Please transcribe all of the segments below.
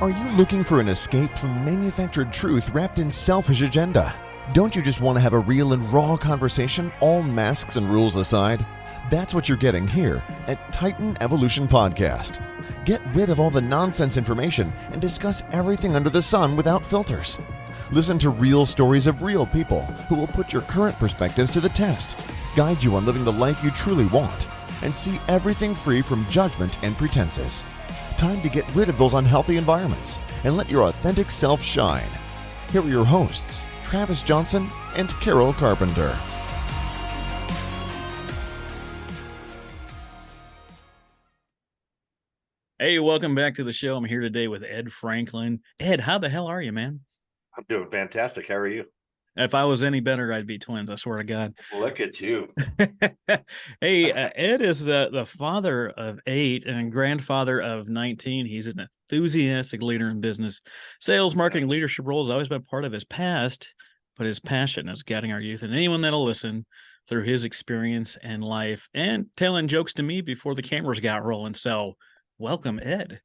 Are you looking for an escape from manufactured truth wrapped in selfish agenda? Don't you just want to have a real and raw conversation, all masks and rules aside? That's what you're getting here at Titan Evolution Podcast. Get rid of all the nonsense information and discuss everything under the sun without filters. Listen to real stories of real people who will put your current perspectives to the test, guide you on living the life you truly want, and see everything free from judgment and pretenses. Time to get rid of those unhealthy environments and let your authentic self shine. Here are your hosts, Travis Johnson and Carol Carpenter. Hey, welcome back to the show. I'm here today with Ed Franklin. Ed, how the hell are you, man? I'm doing fantastic. How are you? If I was any better, I'd be twins. I swear to God. Look at you. Hey, Ed is the father of 8 and grandfather of 19. He's an enthusiastic leader in business. Sales, marketing, leadership roles always been part of his past, but his passion is guiding our youth and anyone that'll listen through his experience and life and telling jokes to me before the cameras got rolling. So welcome, Ed.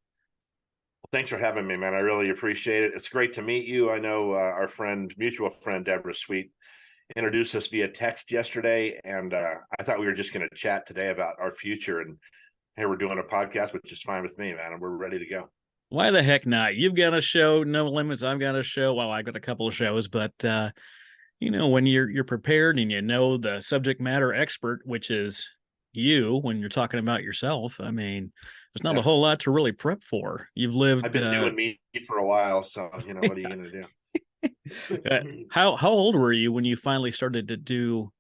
Thanks for having me, man. I really appreciate it. It's great to meet you. I know our mutual friend, Deborah Sweet, introduced us via text yesterday, and I thought we were just going to chat today about our future. And here we're doing a podcast, which is fine with me, man, and we're ready to go. Why the heck not? You've got a show, No Limits. I've got a show. Well, I've got a couple of shows, but when you're prepared and you know the subject matter expert, which is you, when you're talking about yourself, I mean, there's not a whole lot to really prep for. You've lived. I've been doing me for a while, so what are you going to do? How old were you when you finally started to do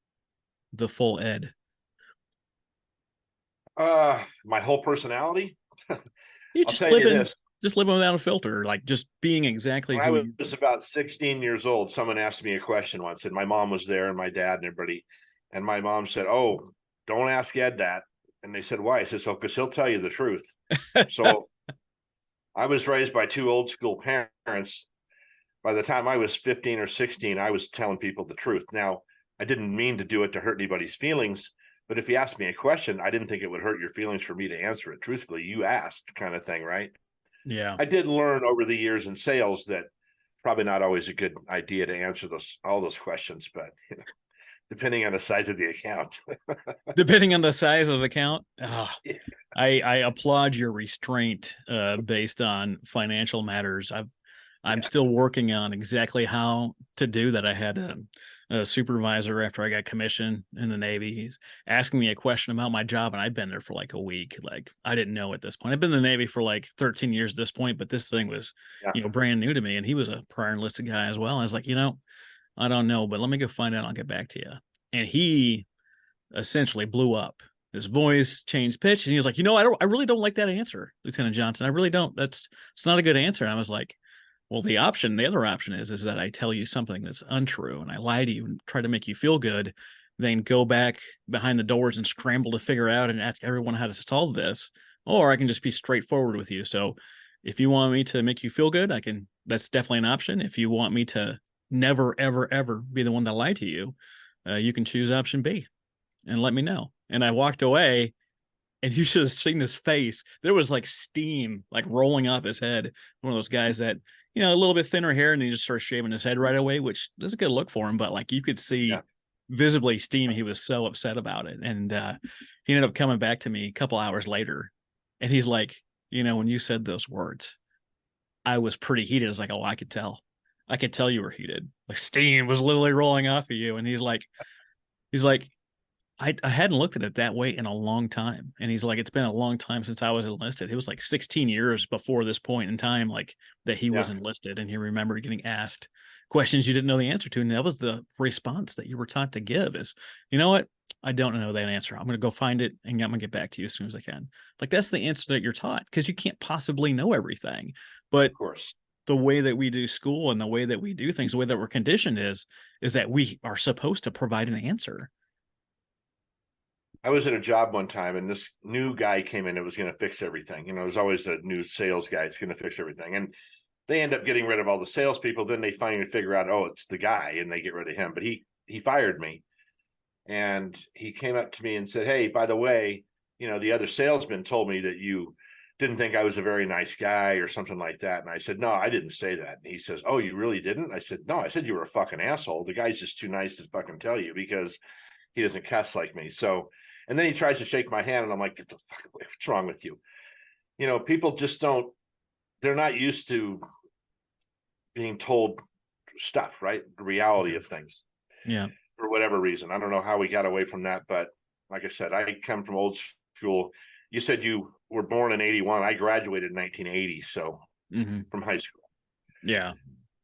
the full Ed? My whole personality. You just living without a filter, like just being exactly. When I was about 16 years old, someone asked me a question once, and my mom was there, and my dad and everybody, and my mom said, "Oh, don't ask Ed that." And they said, "Why?" I said, "So, because he'll tell you the truth." So I was raised by two old school parents. By the time I was 15 or 16, I was telling people the truth. Now, I didn't mean to do it to hurt anybody's feelings, but if you asked me a question, I didn't think it would hurt your feelings for me to answer it truthfully. You asked, kind of thing, right? Yeah. I did learn over the years in sales that probably not always a good idea to answer all those questions, but depending on the size of the account. Depending on the size of the account. Oh, yeah. I applaud your restraint based on financial matters. I'm still working on exactly how to do that. I had a supervisor after I got commissioned in the Navy. He's asking me a question about my job, and I've been there for like a week. Like, I didn't know at this point. I've been in the Navy for like 13 years at this point, but this thing was, brand new to me. And he was a prior enlisted guy as well. I was like, I don't know, but let me go find out. I'll get back to you. And he essentially blew up. His voice changed pitch, and he was like, I really don't like that answer, Lieutenant Johnson. I really don't. It's not a good answer. And I was like, well, the other option is that I tell you something that's untrue and I lie to you and try to make you feel good, then go back behind the doors and scramble to figure out and ask everyone how to solve this. Or I can just be straightforward with you. So if you want me to make you feel good, that's definitely an option. If you want me to never, ever, ever be the one to lie to you, you can choose option B and let me know. And I walked away, and you should have seen his face. There was like steam like rolling off his head. One of those guys that, a little bit thinner hair, and he just started shaving his head right away, which is a good look for him. But like you could see visibly steam. He was so upset about it. And he ended up coming back to me a couple hours later. And he's like, when you said those words, I was pretty heated. I was like, oh, I could tell you were heated. Like steam was literally rolling off of you. And he's like, I hadn't looked at it that way in a long time. And he's like, it's been a long time since I was enlisted. It was like 16 years before this point in time, like that he was enlisted. And he remembered getting asked questions you didn't know the answer to. And that was the response that you were taught to give is, you know what? I don't know that answer. I'm going to go find it and I'm going to get back to you as soon as I can. Like that's the answer that you're taught because you can't possibly know everything. But of course, the way that we do school and the way that we do things, the way that we're conditioned is that we are supposed to provide an answer. I was at a job one time and this new guy came in that was going to fix everything. There's always a new sales guy that's going to fix everything. And they end up getting rid of all the salespeople. Then they finally figure out, oh, it's the guy, and they get rid of him. But he fired me. And he came up to me and said, hey, by the way, the other salesman told me that you didn't think I was a very nice guy or something like that. And I said, no, I didn't say that. And he says, oh, you really didn't? I said, no, I said you were a fucking asshole. The guy's just too nice to fucking tell you because he doesn't cuss like me. So, and then he tries to shake my hand and I'm like, get the fuck away. What's wrong with you? You know, people just don't, they're not used to being told stuff, right? The reality of things. Yeah. For whatever reason. I don't know how we got away from that, but like I said, I come from old school. You said you were born in 81. I graduated in 1980. So from high school. Yeah.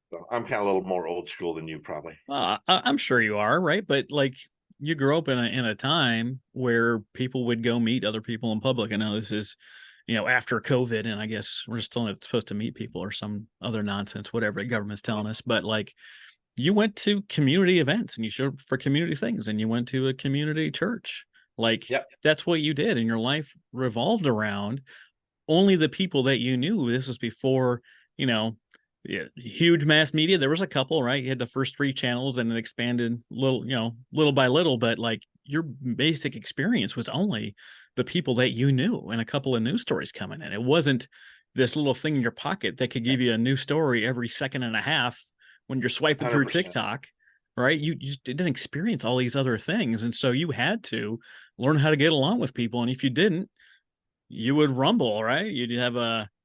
So I'm kind of a little more old school than you probably. I'm sure you are, right? But like you grew up in a time where people would go meet other people in public. I know this is, after COVID, and I guess we're still not supposed to meet people or some other nonsense, whatever the government's telling us. But like you went to community events and you showed up for community things and you went to a community church. Like that's what you did, and your life revolved around only the people that you knew. This was before, huge mass media. There was a couple, right? You had the first 3 channels and it expanded little by little, but like your basic experience was only the people that you knew and a couple of news stories coming in. It wasn't this little thing in your pocket that could give you a new story every second and a half when you're swiping through 100%. TikTok, right? You just didn't experience all these other things. And so you had to learn how to get along with people. And if you didn't, you would rumble, right? You'd have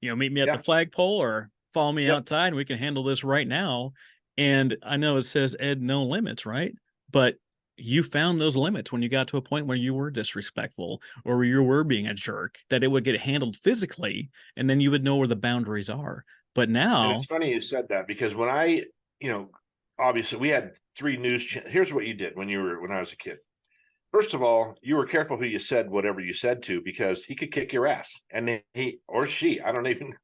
meet me at the flagpole or follow me outside and we can handle this right now. And I know it says Ed, no limits, right? But you found those limits when you got to a point where you were disrespectful or where you were being a jerk, that it would get handled physically and then you would know where the boundaries are. But now, and it's funny you said that because when I, obviously we had 3 news channels. Here's what you did when I was a kid. First of all, you were careful who you said whatever you said to, because he could kick your ass, and he or she, I don't even,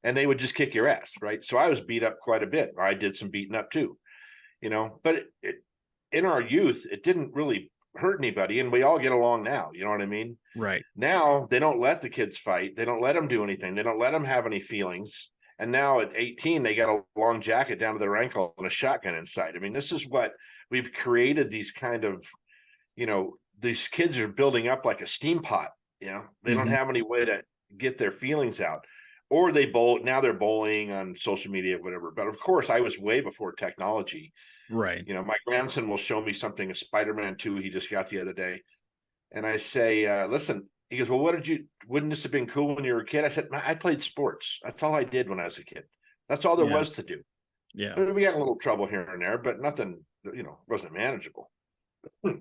and they would just kick your ass, right? So I was beat up quite a bit. I did some beating up too, but in our youth, it didn't really hurt anybody, and we all get along now. You know what I mean? right. Now they don't let the kids fight. They don't let them do anything. They don't let them have any feelings. And now at 18, they got a long jacket down to their ankle and a shotgun inside. I mean, this is what we've created, these kind of, these kids are building up like a steam pot. They don't have any way to get their feelings out, or now they're bullying on social media, whatever. But of course, I was way before technology. Right. My grandson will show me something, a Spider-Man 2 he just got the other day. And I say, listen, he goes, well, wouldn't this have been cool when you were a kid? I said, I played sports. That's all I did when I was a kid. That's all there was to do. Yeah. We got a little trouble here and there, but nothing, wasn't manageable.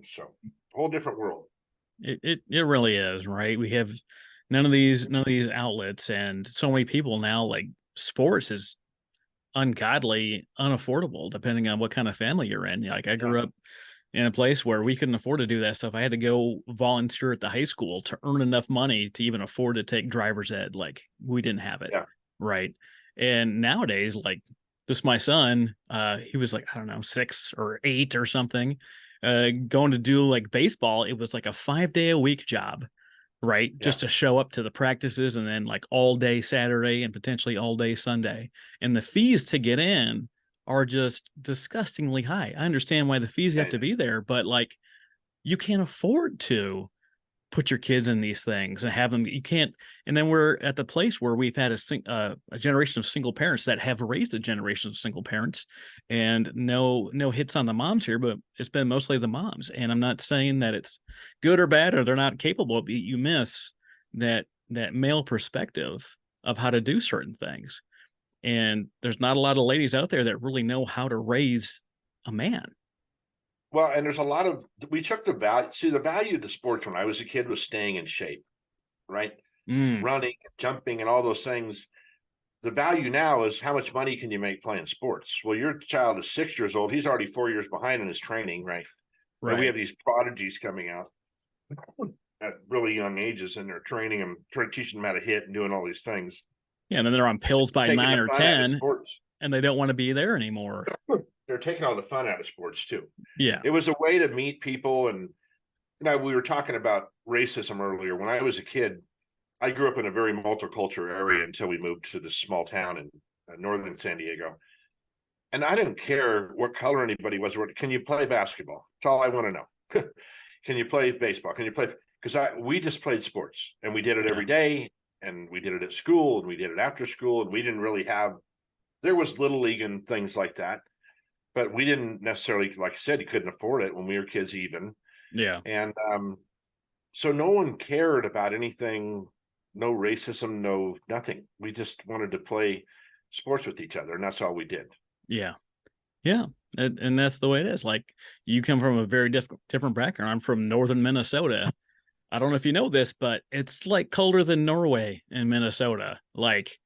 So whole different world. It really is, right? We have none of these outlets, and so many people now, like sports is ungodly unaffordable depending on what kind of family you're in. Like I grew up in a place where we couldn't afford to do that stuff. I had to go volunteer at the high school to earn enough money to even afford to take driver's ed. Like we didn't have it. Right. And nowadays, like just my son, he was like, I don't know, 6 or 8 or something, going to do like baseball. It was like a 5-day-a-week job, right? Just to show up to the practices and then like all day Saturday and potentially all day Sunday. And the fees to get in are just disgustingly high. I understand why the fees have to be there, but like you can't afford to put your kids in these things and have them. You can't. And then we're at the place where we've had a generation of single parents that have raised a generation of single parents, and no hits on the moms here, but it's been mostly the moms. And I'm not saying that it's good or bad or they're not capable, but you miss that male perspective of how to do certain things. And there's not a lot of ladies out there that really know how to raise a man. Well, and there's a lot of, we took the value. See, the value to sports when I was a kid was staying in shape, right? Running, jumping, and all those things. The value now is how much money can you make playing sports? Well, your child is 6 years old. He's already 4 years behind in his training, right? And we have these prodigies coming out at really young ages, and they're training them, teaching them how to hit and doing all these things. Yeah, and then they're on pills by 9 or 10, and they don't want to be there anymore. They're taking all the fun out of sports too. Yeah. It was a way to meet people. And we were talking about racism earlier. When I was a kid, I grew up in a very multicultural area until we moved to this small town in northern San Diego. And I didn't care what color anybody was. Can you play basketball? That's all I want to know. Can you play baseball? Can you play? Because we just played sports and we did it every day. and we did it at school, and we did it after school, and we didn't really have, there was little league and things like that, but we didn't necessarily, like I said, you couldn't afford it when we were kids even. Yeah. And so no one cared about anything, no racism, no nothing. We just wanted to play sports with each other, and that's all we did. Yeah. Yeah. And that's the way it is. Like, you come from a very different background. I'm from northern Minnesota. I don't know if you know this, but it's like colder than Norway in Minnesota. Like,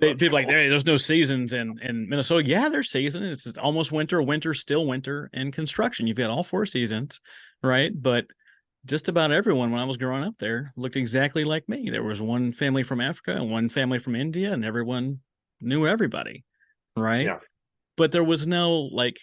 people like, hey, there's no seasons in Minnesota. Yeah, there's seasons. It's almost winter, still winter, and construction. You've got all 4 seasons, right? But just about everyone when I was growing up there looked exactly like me. There was one family from Africa and one family from India, and everyone knew everybody, right? Yeah. But there was no like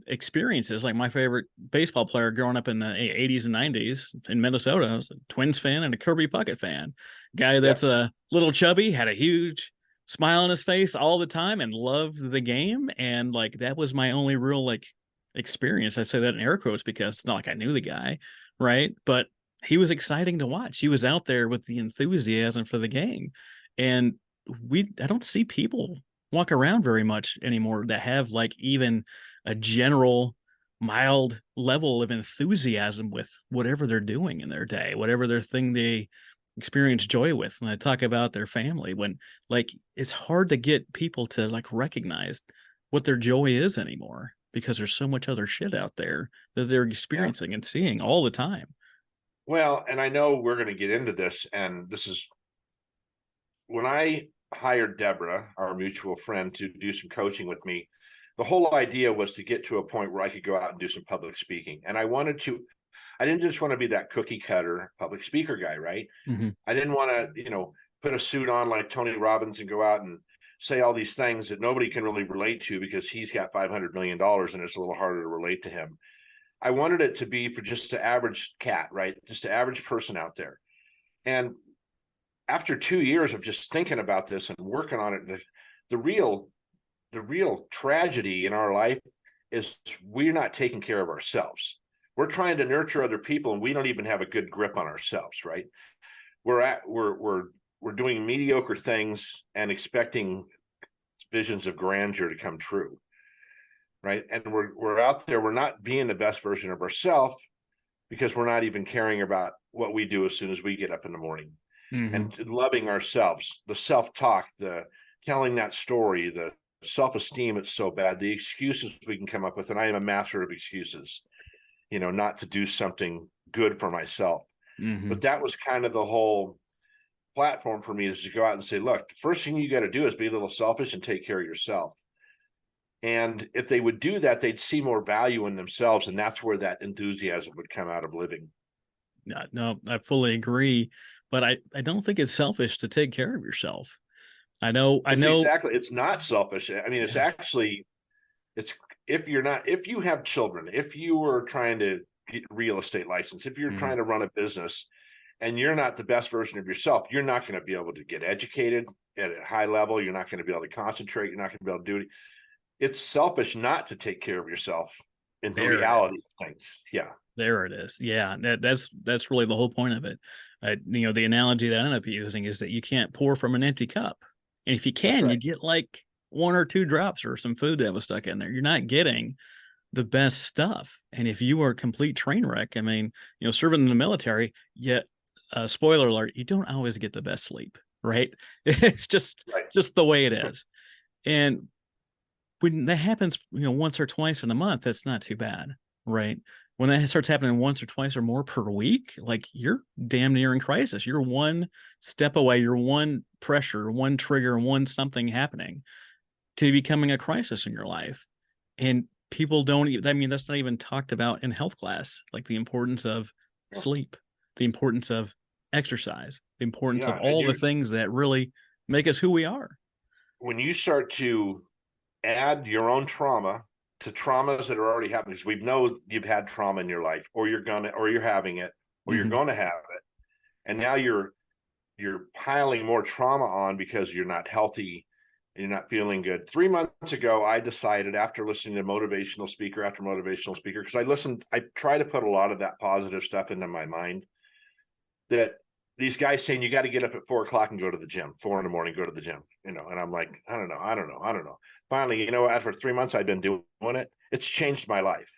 experiences. Like, my favorite baseball player growing up in the 80s and 90s in Minnesota, I was a Twins fan and a Kirby Puckett fan. Guy that's a little chubby, had a huge smile on his face all the time and loved the game. And like, that was my only real like experience. I say that in air quotes because it's not like I knew the guy, right? But he was exciting to watch. He was out there with the enthusiasm for the game. And I don't see people walk around very much anymore that have like even a general mild level of enthusiasm with whatever they're doing in their day, whatever their thing they experience joy with. When I talk about their family, when like, it's hard to get people to like recognize what their joy is anymore because there's so much other shit out there that they're experiencing and seeing all the time. Well, and I know we're going to get into this, and this is when I hired Deborah, our mutual friend, to do some coaching with me. The whole idea was to get to a point where I could go out and do some public speaking. And I didn't just want to be that cookie cutter public speaker guy, right? Mm-hmm. I didn't want to, put a suit on like Tony Robbins and go out and say all these things that nobody can really relate to because he's got $500 million and it's a little harder to relate to him. I wanted it to be for just the average cat, right? Just the average person out there. And after 2 years of just thinking about this and working on it, the real tragedy in our life is we're not taking care of ourselves. We're trying to nurture other people, and we don't even have a good grip on ourselves, right? We're doing mediocre things and expecting visions of grandeur to come true, right? And we're out there, we're not being the best version of ourselves because we're not even caring about what we do as soon as we get up in the morning. Mm-hmm. And loving ourselves, the self-talk, the telling that story, the self-esteem, it's so bad, the excuses we can come up with. And I am a master of excuses, not to do something good for myself. Mm-hmm. But that was kind of the whole platform for me, is to go out and say, look, the first thing you got to do is be a little selfish and take care of yourself. And if they would do that, they'd see more value in themselves. And that's where that enthusiasm would come out of living. No, I fully agree. But I don't think it's selfish to take care of yourself. I know. Exactly. It's not selfish. I mean, it's actually, if you have children, if you were trying to get real estate license, if you're trying to run a business and you're not the best version of yourself, you're not going to be able to get educated at a high level. You're not going to be able to concentrate. You're not going to be able to do it. It's selfish not to take care of yourself in the reality of things. Yeah. There it is. Yeah. That's really the whole point of it. The analogy that I end up using is that you can't pour from an empty cup. And if you can, you get like 1 or 2 drops or some food that was stuck in there. You're not getting the best stuff. And if you are a complete train wreck, I mean, serving in the military, yet spoiler alert, you don't always get the best sleep, right? It's just the way it is. And when that happens, once or twice in a month, that's not too bad, right? When that starts happening once or twice or more per week, like, you're damn near in crisis. You're one step away, you're one pressure, one trigger, one something happening to becoming a crisis in your life. And people don't, that's not even talked about in health class, like the importance of sleep, the importance of exercise, the importance of all the things that really make us who we are. When you start to add your own trauma to traumas that are already happening, because we know you've had trauma in your life, or you're having it, or you're going to have it, and now you're piling more trauma on because you're not healthy and you're not feeling good. 3 months ago, I decided, after listening to motivational speaker after motivational speaker, because I try to put a lot of that positive stuff into my mind, that these guys saying you got to get up at 4 o'clock and go to the gym, 4 a.m, go to the gym, and I'm like, I don't know. Finally, after 3 months I've been doing it, it's changed my life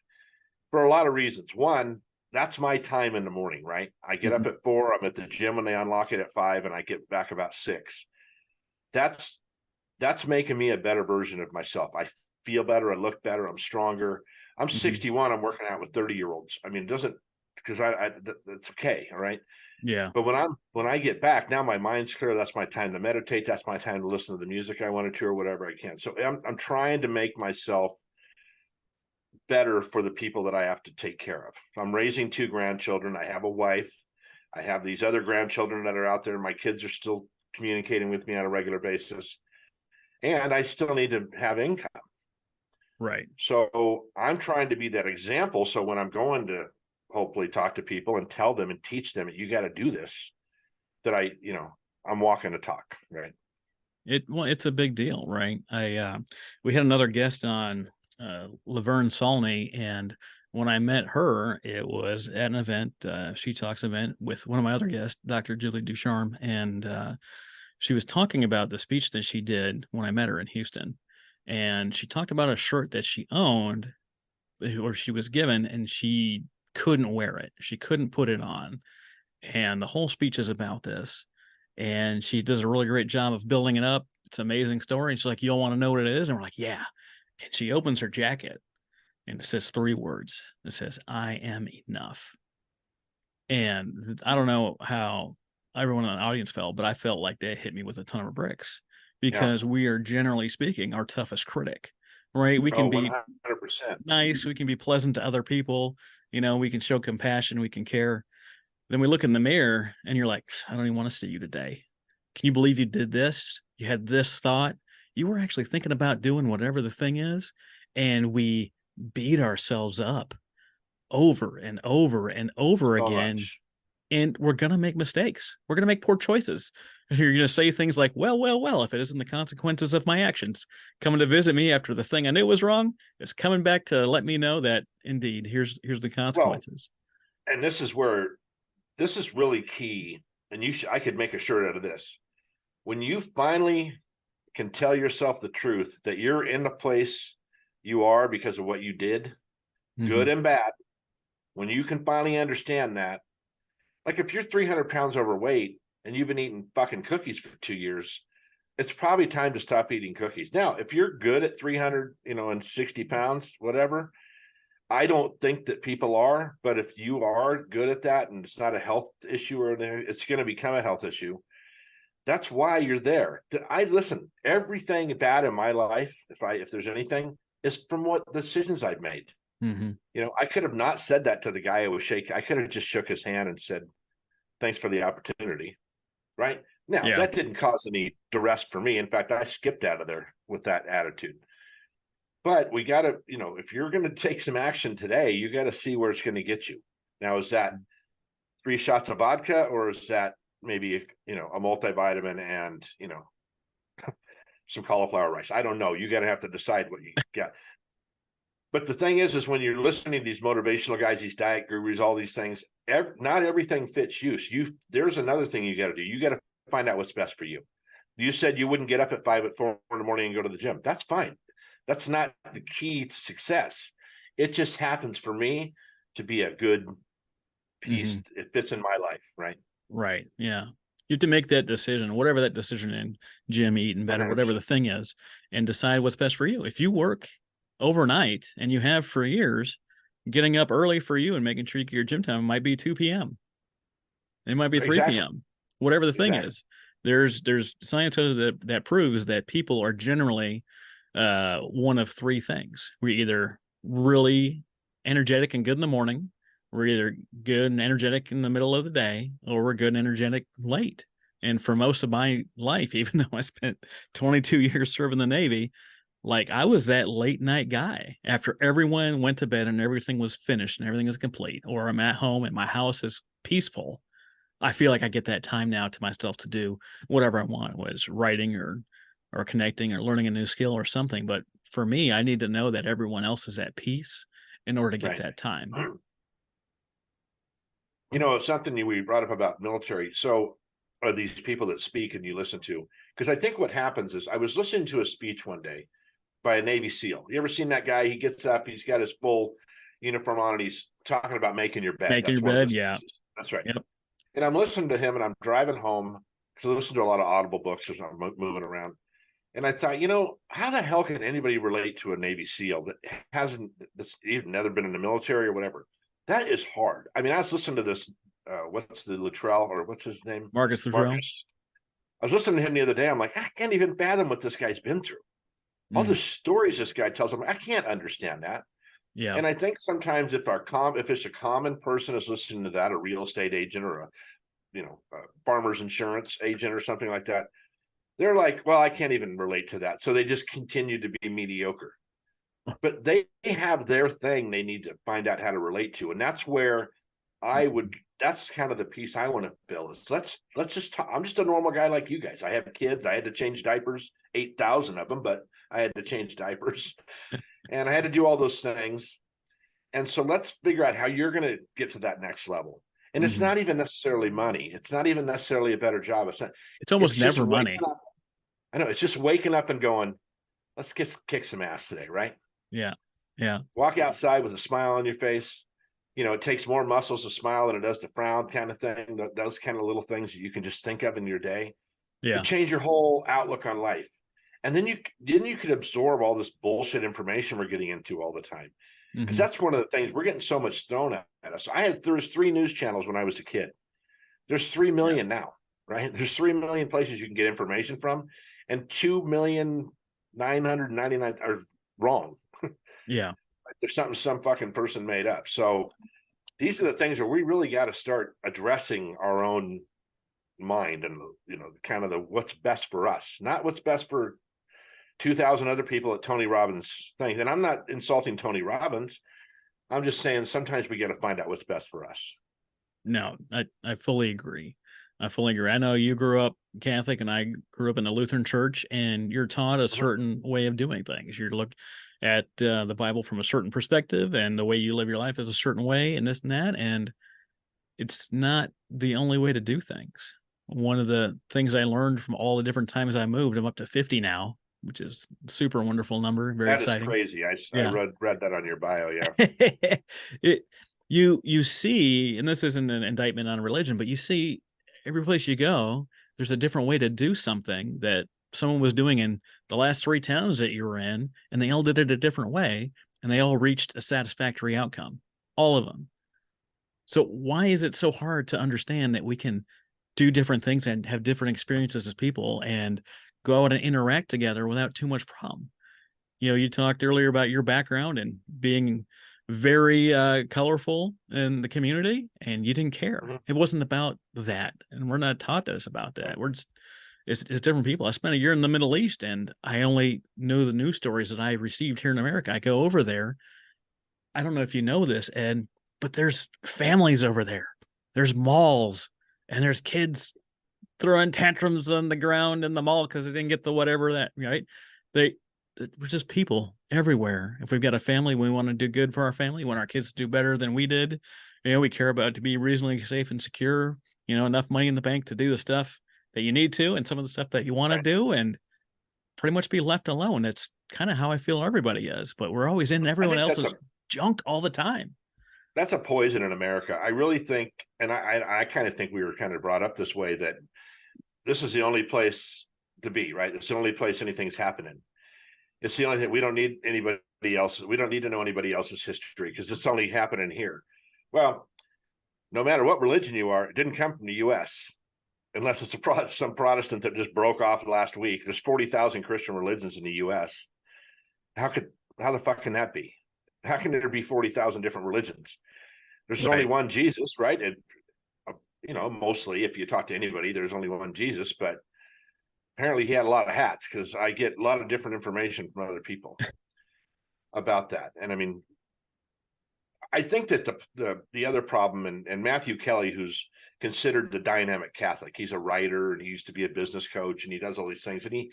for a lot of reasons. One, that's my time in the morning, right? I get up at 4, I'm at the gym when they unlock it at 5, and I get back about 6. That's making me a better version of myself. I feel better, I look better, I'm stronger. I'm 61, I'm working out with 30-year-olds. I mean, it doesn't, because that's okay, all right? Yeah. But when I get back, now my mind's clear. That's my time to meditate. That's my time to listen to the music I wanted to, or whatever I can. So I'm trying to make myself better for the people that I have to take care of. I'm raising 2 grandchildren. I have a wife. I have these other grandchildren that are out there. My kids are still communicating with me on a regular basis, and I still need to have income. Right. So I'm trying to be that example. So when I'm going to hopefully talk to people and tell them and teach them, you got to do this, that I'm walking the talk, right? It's a big deal, right? We had another guest on, Laverne Solney, and when I met her, it was at an event, She Talks event with one of my other guests, Dr. Julie Ducharme, and she was talking about the speech that she did when I met her in Houston, and she talked about a shirt that she owned or she was given, and she couldn't wear it. She couldn't put it on, and the whole speech is about this. And she does a really great job of building it up. It's an amazing story. And she's like, "You'll want to know what it is?" And we're like, "Yeah." And she opens her jacket and it says 3 words. It says, "I am enough." And I don't know how everyone in the audience felt, but I felt like they hit me with a ton of bricks, Yeah. because we are, generally speaking, our toughest critic, right? We can be 100%. nice. We can be pleasant to other people. We can show compassion. We can care. Then we look in the mirror and you're like, "I don't even want to see you today. Can you believe you did this? You had this thought. You were actually thinking about doing whatever the thing is." And we beat ourselves up over and over and over So again. much. And we're going to make mistakes. We're going to make poor choices. You're going to say things like, well, if it isn't the consequences of my actions, coming to visit me after the thing I knew was wrong is coming back to let me know that indeed, here's the Well, consequences. and this is really key. And I could make a shirt out of this. When you finally can tell yourself the truth that you're in the place you are because of what you did, good and bad, when you can finally understand that, like if you're 300 pounds overweight and you've been eating fucking cookies for 2 years, it's probably time to stop eating cookies. Now, if you're good at 300, and 60 pounds, whatever, I don't think that people are, but if you are good at that and it's not a health issue or anything, it's going to become a health issue. That's why you're there. I listen, everything bad in my life, if there's anything, is from what decisions I've made. I could have not said that to the guy I was shaking. I could have just shook his hand and said, "Thanks for the opportunity." Right now, Yeah. that didn't cause any duress for me. In fact, I skipped out of there with that attitude. But we got to, if you're going to take some action today, you got to see where it's going to get you. Now, is that 3 shots of vodka, or is that maybe, a multivitamin and, some cauliflower rice? I don't know. You got to have to decide what you got. But the thing is when you're listening to these motivational guys, these diet gurus, all these things, not everything fits you. So there's another thing you got to do. You got to find out what's best for you. You said you wouldn't get up at 4 in the morning and go to the gym. That's fine. That's not the key to success. It just happens for me to be a good piece. It fits in my life, right? Right. Yeah. You have to make that decision, whatever that decision in gym, eating better, 100%. whatever the thing is, and decide what's best for you. If you work overnight and you have for years, getting up early for you and making sure you get your gym time might be 2 p.m. It might be 3 Exactly. p.m. Whatever the thing Exactly. is. There's science that proves that people are generally one of 3 things. We're either really energetic and good in the morning, we're either good and energetic in the middle of the day, or we're good and energetic late. And for most of my life, even though I spent 22 years serving the Navy, like I was that late night guy after everyone went to bed and everything was finished and everything is complete, or I'm at home and my house is peaceful. I feel like I get that time now to myself to do whatever I want, whether it's writing or connecting or learning a new skill or something. But for me, I need to know that everyone else is at peace in order to get Right. that time. Something we brought up about military. So are these people that speak and you listen to, because I think what happens is I was listening to a speech one day by a Navy SEAL. You ever seen that guy? He gets up, he's got his full uniform on, and he's talking about making your bed. Making That's your one of bed. his Yeah. speeches. That's right. Yep. And I'm listening to him and I'm driving home because I listen to a lot of Audible books as I'm moving around. And I thought, how the hell can anybody relate to a Navy SEAL that hasn't even never been in the military or whatever? That is hard. I mean, I was listening to this, what's the Luttrell, or what's his name? Marcus Luttrell. Marcus. I was listening to him the other day. I'm like, I can't even fathom what this guy's been through. All the stories this guy tells them, I can't understand that. Yeah. And I think sometimes if it's a common person is listening to that, a real estate agent or a farmer's insurance agent or something like that, they're like, well, I can't even relate to that. So they just continue to be mediocre. But they have their thing they need to find out how to relate to. And that's where that's kind of the piece I want to build is let's just talk. I'm just a normal guy like you guys. I have kids. I had to change diapers, 8,000 of them, but I had to change diapers and I had to do all those things. And so let's figure out how you're going to get to that next level. And it's not even necessarily money. It's not even necessarily a better job. It's almost never money. I know, it's just waking up and going, let's kick some ass today, right? Yeah. Yeah. Walk outside with a smile on your face. It takes more muscles to smile than it does to frown, kind of thing. Those kind of little things that you can just think of in your day. Yeah. Change your whole outlook on life. And then you could absorb all this bullshit information we're getting into all the time. Because that's one of the things we're getting so much thrown at us. There was 3 news channels when I was a kid. There's 3 million now, right? There's 3 million places you can get information from, and 2,999,000 are wrong. Yeah. There's something some fucking person made up. So these are the things where we really got to start addressing our own mind and kind of what's best for us, not what's best for 2,000 other people at Tony Robbins' thing. And I'm not insulting Tony Robbins. I'm just saying sometimes we got to find out what's best for us. No, I fully agree. I know you grew up Catholic and I grew up in the Lutheran church, and you're taught a certain way of doing things. You're look at the Bible from a certain perspective, and the way you live your life is a certain way, and this and that. And it's not the only way to do things. One of the things I learned from all the different times I moved, I'm up to 50 now, which is a super wonderful number. Very exciting. That is crazy. I read that on your bio. Yeah. You see, and this isn't an indictment on religion, but you see every place you go, there's a different way to do something that someone was doing in the last 3 towns that you were in, and they all did it a different way, and they all reached a satisfactory outcome. All of them. So why is it so hard to understand that we can do different things and have different experiences as people and go out and interact together without too much problem? You talked earlier about your background and being very colorful in the community, and you didn't care. It wasn't about that, and we're not taught us about that. It's different people. I spent a year in the Middle East, and I only know the news stories that I received here in America. I go over there. I don't know if you know this, Ed, but there's families over there. There's malls, and there's kids throwing tantrums on the ground in the mall because they didn't get the whatever that, right? We're just people everywhere. If we've got a family, we want to do good for our family. We want our kids to do better than we did. We care about it to be reasonably safe and secure, enough money in the bank to do the stuff that you need to, and some of the stuff that you want to do, and pretty much be left alone. That's kind of how I feel everybody is, but we're always in everyone else's junk all the time. That's a poison in America. I really think, and I kind of think we were kind of brought up this way, that this is the only place to be, right? It's the only place anything's happening. It's the only thing. We don't need anybody else. We don't need to know anybody else's history because it's only happening here. Well, no matter what religion you are, it didn't come from the U.S. unless it's some Protestant that just broke off last week. There's 40,000 Christian religions in the U.S. How the fuck can that be? How can there be 40,000 different religions? There's only one Jesus, right? And, mostly if you talk to anybody, there's only one Jesus, but apparently he had a lot of hats because I get a lot of different information from other people about that. And I mean, I think that the other problem, and Matthew Kelly, who's considered the dynamic Catholic, he's a writer and he used to be a business coach and he does all these things. And he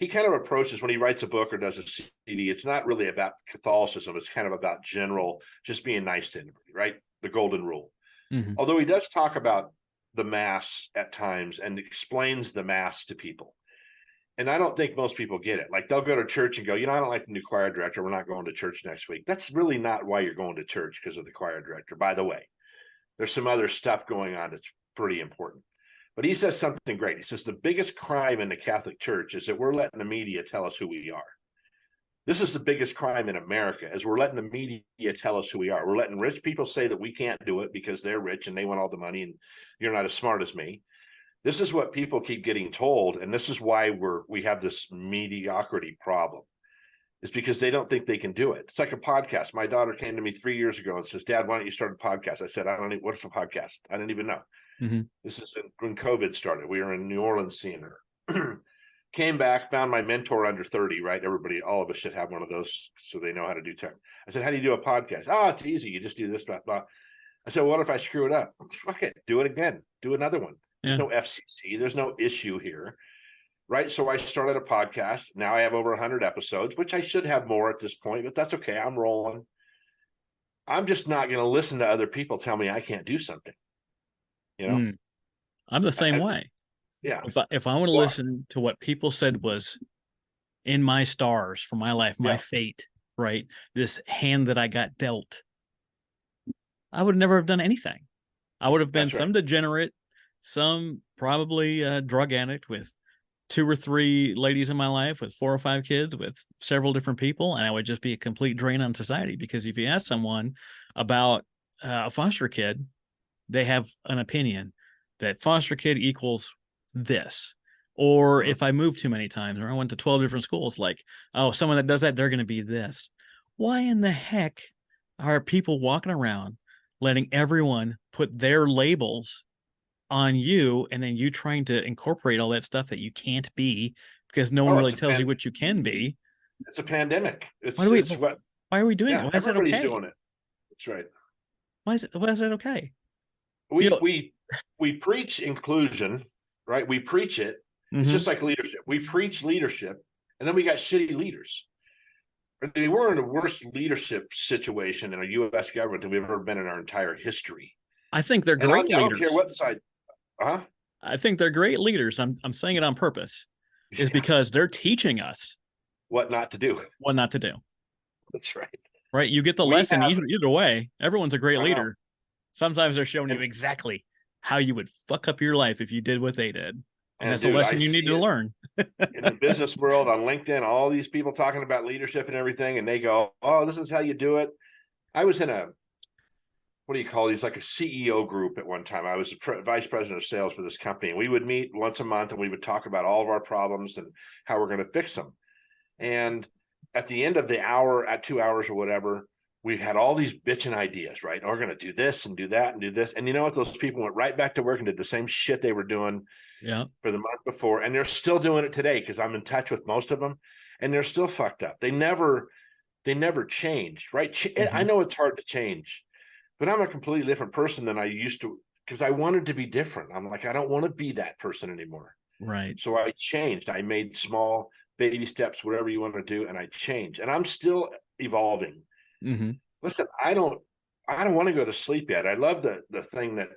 kind of approaches when he writes a book or does a CD, it's not really about Catholicism. It's kind of about general, just being nice to anybody, right? The golden rule. Mhm. Although he does talk about the mass at times and explains the mass to people. And I don't think most people get it. Like they'll go to church and go, I don't like the new choir director. We're not going to church next week. That's really not why you're going to church, because of the choir director. By the way, there's some other stuff going on that's pretty important. But he says something great. He says the biggest crime in the Catholic Church is that we're letting the media tell us who we are. This is the biggest crime in America, is we're letting the media tell us who we are. We're letting rich people say that we can't do it because they're rich and they want all the money and you're not as smart as me. This is what people keep getting told, and this is why we have this mediocrity problem. It's because they don't think they can do it. It's like a podcast. My daughter came to me 3 years ago and says, "Dad, why don't you start a podcast?" I said, "I don't know. What's a podcast?" I didn't even know. Mm-hmm. This is when COVID started. We were in New Orleans seeing her. Came back, found my mentor under 30, right? Everybody, all of us should have one of those so they know how to do tech. I said, "How do you do a podcast?" "Oh, it's easy. You just do this, blah, blah." I said, "What if I screw it up?" "Fuck it. Do it again. Do another one." There's no FCC. There's no issue here. Right. So I started a podcast. Now I have over 100 episodes, which I should have more at this point, but that's okay. I'm rolling. I'm just not going to listen to other people tell me I can't do something. I'm the same way. Yeah. If I want to listen to what people said was in my stars for my life, my fate, right? This hand that I got dealt, I would never have done anything. I would have been some degenerate, some probably drug addict with 2 or 3 ladies in my life, with 4 or 5 kids, with several different people, and I would just be a complete drain on society. Because if you ask someone about a foster kid, they have an opinion that foster kid equals this. Or if I moved too many times, or I went to 12 different schools, like, oh, someone that does that, they're going to be this. Why in the heck are people walking around letting everyone put their labels on you, and then you trying to incorporate all that stuff that you can't be because no one really tells you what you can be? It's a pandemic. Why are we doing it? Why is that okay? Everybody's doing it. That's right. Why is that okay? We preach inclusion, right? We preach it. It's just like leadership. We preach leadership, and then we got shitty leaders. I mean, we're in the worst leadership situation in a U.S. government than we've ever been in our entire history. I think they're great leaders. I don't care what side. I think they're great leaders. I'm saying it on purpose, is because they're teaching us what not to do. What not to do. That's right. Right. You get the lesson either way. Everyone's a great leader. Sometimes they're showing you exactly how you would fuck up your life if you did what they did. And that's a lesson you need to learn. In the business world, on LinkedIn, all these people talking about leadership and everything, and they go, "Oh, this is how you do it." I was in what do you call these, like a CEO group at one time. I was a vice president of sales for this company, and we would meet once a month and we would talk about all of our problems and how we're going to fix them. And at the end of the hour, at 2 hours or whatever, we had all these bitching ideas, right? We're going to do this and do that and do this. And you know what? Those people went right back to work and did the same shit they were doing for the month before. And they're still doing it today, because I'm in touch with most of them, and they're still fucked up. They never changed, right? I know it's hard to change, but I'm a completely different person than I used to, because I wanted to be different. I'm like, I don't want to be that person anymore. Right. So I changed. I made small baby steps, whatever you want to do. And I changed, and I'm still evolving. Listen, I don't want to go to sleep yet. I love the thing that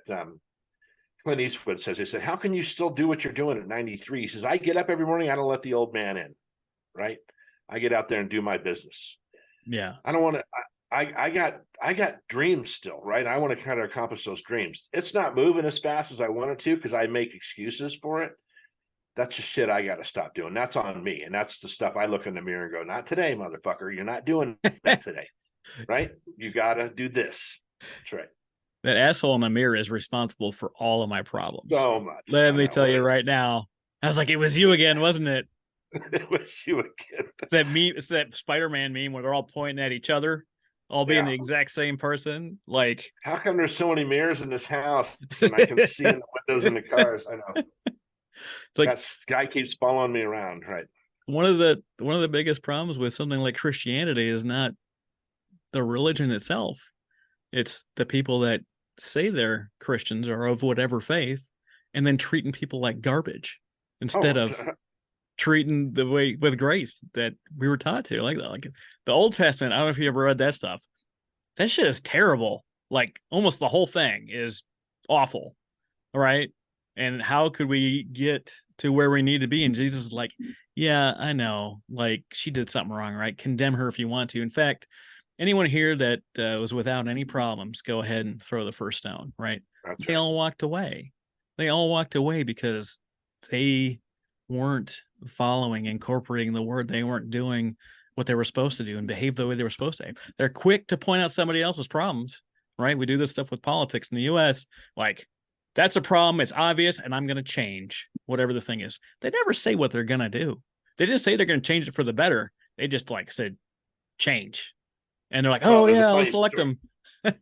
Clint Eastwood says. He said, "How can you still do what you're doing at 93?" He says, "I get up every morning. I don't let the old man in, right? I get out there and do my business." Yeah. I don't want to, I got dreams still, right? I want to kind of accomplish those dreams. It's not moving as fast as I wanted to because I make excuses for it. That's the shit I got to stop doing. That's on me. And that's the stuff I look in the mirror and go, "Not today, motherfucker. You're not doing that today." Right? You got to do this. That's right. That asshole in the mirror is responsible for all of my problems. So much. Let me tell you right now. I was like, it was you again, wasn't it? It was you again. It's that Spider-Man meme where they're all pointing at each other, all being the exact same person. Like, how come there's so many mirrors in this house and I can see in the windows in the cars? I know. Like, that guy keeps following me around, right? One of the biggest problems with something like Christianity is not the religion itself. It's the people that say they're Christians or of whatever faith, and then treating people like garbage instead of treating the way with grace that we were taught to. Like the Old Testament, I don't know if you ever read that stuff. That shit is terrible. Like almost the whole thing is awful, right? And how could we get to where we need to be? And Jesus is like, yeah, I know. Like she did something wrong, right? Condemn her if you want to. In fact, anyone here that was without any problems, go ahead and throw the first stone, right? That's They right. all walked away. They all walked away because they weren't following, incorporating the word. They weren't doing what they were supposed to do and behave the way they were supposed to. They're quick to point out somebody else's problems, right? We do this stuff with politics in the US, like that's a problem, it's obvious, and I'm going to change whatever the thing is. They never say what they're going to do. They just say they're going to change it for the better. They just like said change. And they're like, Well, "Oh there's a yeah, funny let's elect story. them."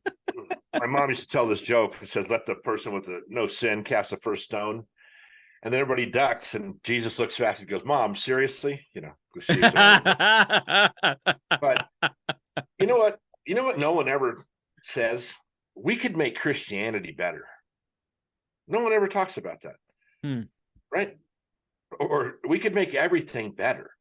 My mom used to tell this joke. It said, let the person with the no sin cast the first stone. And then everybody ducks, and Jesus looks fast and goes, Mom, seriously? You know, because she was already. But you know what? You know what no one ever says? We could make Christianity better. No one ever talks about that. Right? Or we could make everything better.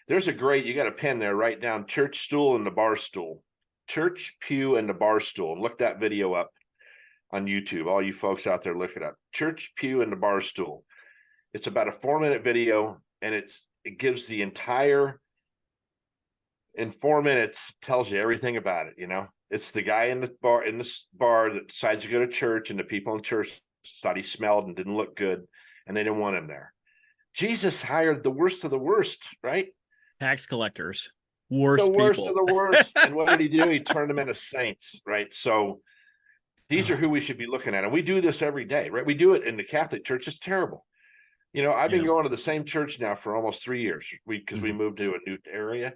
There's a great, you got a pen there, write down church stool and the bar stool. Church pew and the bar stool. And look that video up on YouTube. All you folks out there, look it up. Church pew and the bar stool. It's about a 4-minute video, and it gives the entire, in 4 minutes, tells you everything about it. You know, it's the guy in this bar that decides to go to church, and the people in church thought he smelled and didn't look good, and they didn't want him there. Jesus hired the worst of the worst, right? Tax collectors, worst The worst people. of the worst. And what did he do? He turned them into saints, right? So these are who we should be looking at. And we do this every day, right? We do it in the Catholic Church. It's terrible. You know, I've been going to the same church now for almost 3 years because we moved to a new area.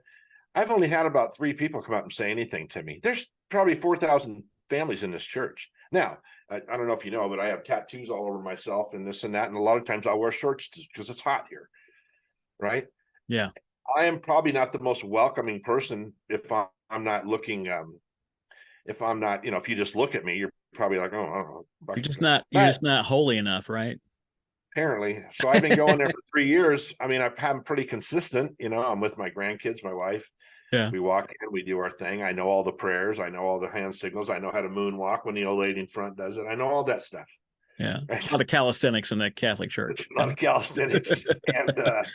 I've only had about 3 people come up and say anything to me. There's probably 4,000 families in this church. Now, I don't know if you know, but I have tattoos all over myself and this and that. And a lot of times I'll wear shorts because it's hot here, right? Yeah. I am probably not the most welcoming person if I'm not looking, if I'm not, you know, if you just look at me, you're probably like, oh, I don't know. You're just not holy enough, right? Apparently. So I've been going there for 3 years. I mean, I've been pretty consistent. You know, I'm with my grandkids, my wife. Yeah. We walk in, we do our thing. I know all the prayers. I know all the hand signals. I know how to moonwalk when the old lady in front does it. I know all that stuff. Yeah. A lot of calisthenics in the Catholic Church. A lot of calisthenics. And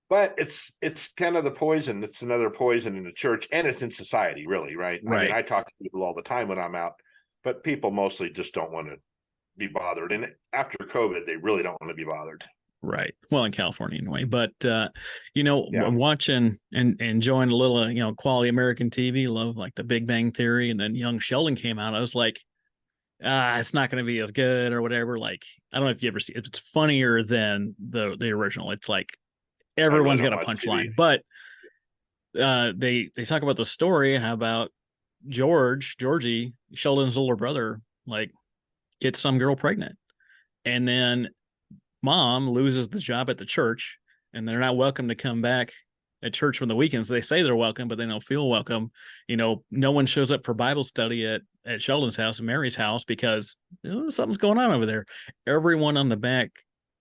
but it's kind of the poison. It's another poison in the church, and it's in society, really, right? I mean, I talk to people all the time when I'm out, but people mostly just don't want to be bothered. And after COVID, they really don't want to be bothered. Right. Well, in California anyway, but you know, watching and enjoying a little, you know, quality American TV, love like the Big Bang Theory, and then Young Sheldon came out. I was like, it's not going to be as good or whatever. Like, I don't know if you ever see it. It's funnier than the original. It's like everyone's got a punchline, but they talk about the story. How about Georgie, Sheldon's older brother, like gets some girl pregnant, and then mom loses the job at the church, and they're not welcome to come back at church on the weekends. They say they're welcome, but they don't feel welcome. You know, no one shows up for Bible study at Sheldon's house and Mary's house because something's going on over there. Everyone on the back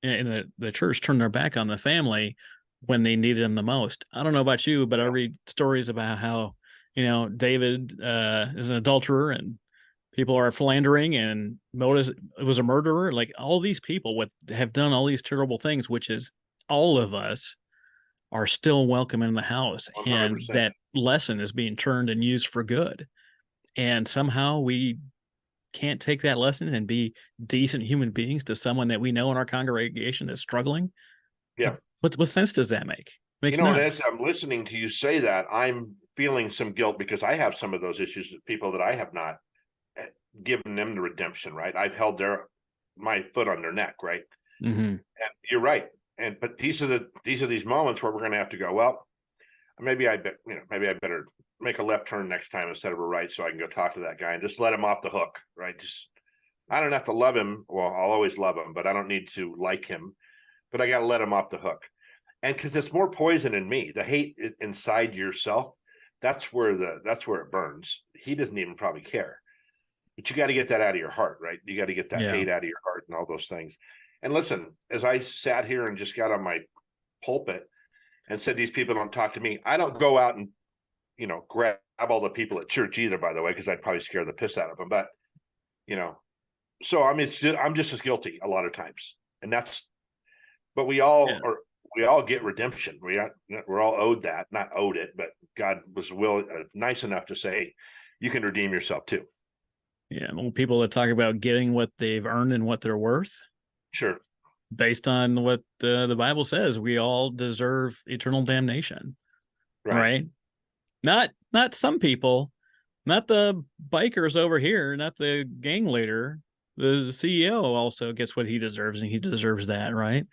in the church turned their back on the family when they needed them the most. I don't know about you, but I read stories about how, you know, David is an adulterer and people are philandering, and Moses was a murderer. Like all these people have done all these terrible things, which is all of us are still welcome in the house. 100%. And that lesson is being turned and used for good. And somehow we can't take that lesson and be decent human beings to someone that we know in our congregation that's struggling. Yeah. What sense does that make? Makes you know, none. and as I'm listening to you say that, I'm feeling some guilt because I have some of those issues with people that I have not given them the redemption, right? I've held my foot on their neck, right? Mm-hmm. And you're right. But these are these moments where we're going to have to go, well, maybe I better make a left turn next time instead of a right, so I can go talk to that guy and just let him off the hook, right? I don't have to love him. Well, I'll always love him, but I don't need to like him. But I got to let him off the hook. And because it's more poison in me, the hate inside yourself, that's where it burns. He doesn't even probably care. But you got to get that out of your heart, right? You got to get that hate out of your heart and all those things. And listen, as I sat here and just got on my pulpit and said, these people don't talk to me, I don't go out and, you know, grab have all the people at church either, by the way, because I'd probably scare the piss out of them. But so I mean, I'm just as guilty a lot of times, and but we all Yeah. are. We all get redemption. We're all owed that, not owed it, but God was nice enough to say, you can redeem yourself too. Yeah. Well, people that talk about getting what they've earned and what they're worth, Sure. based on what the Bible says, we all deserve eternal damnation. Right. Not some people, not the bikers over here, not the gang leader. The CEO also gets what he deserves, and he deserves that, right?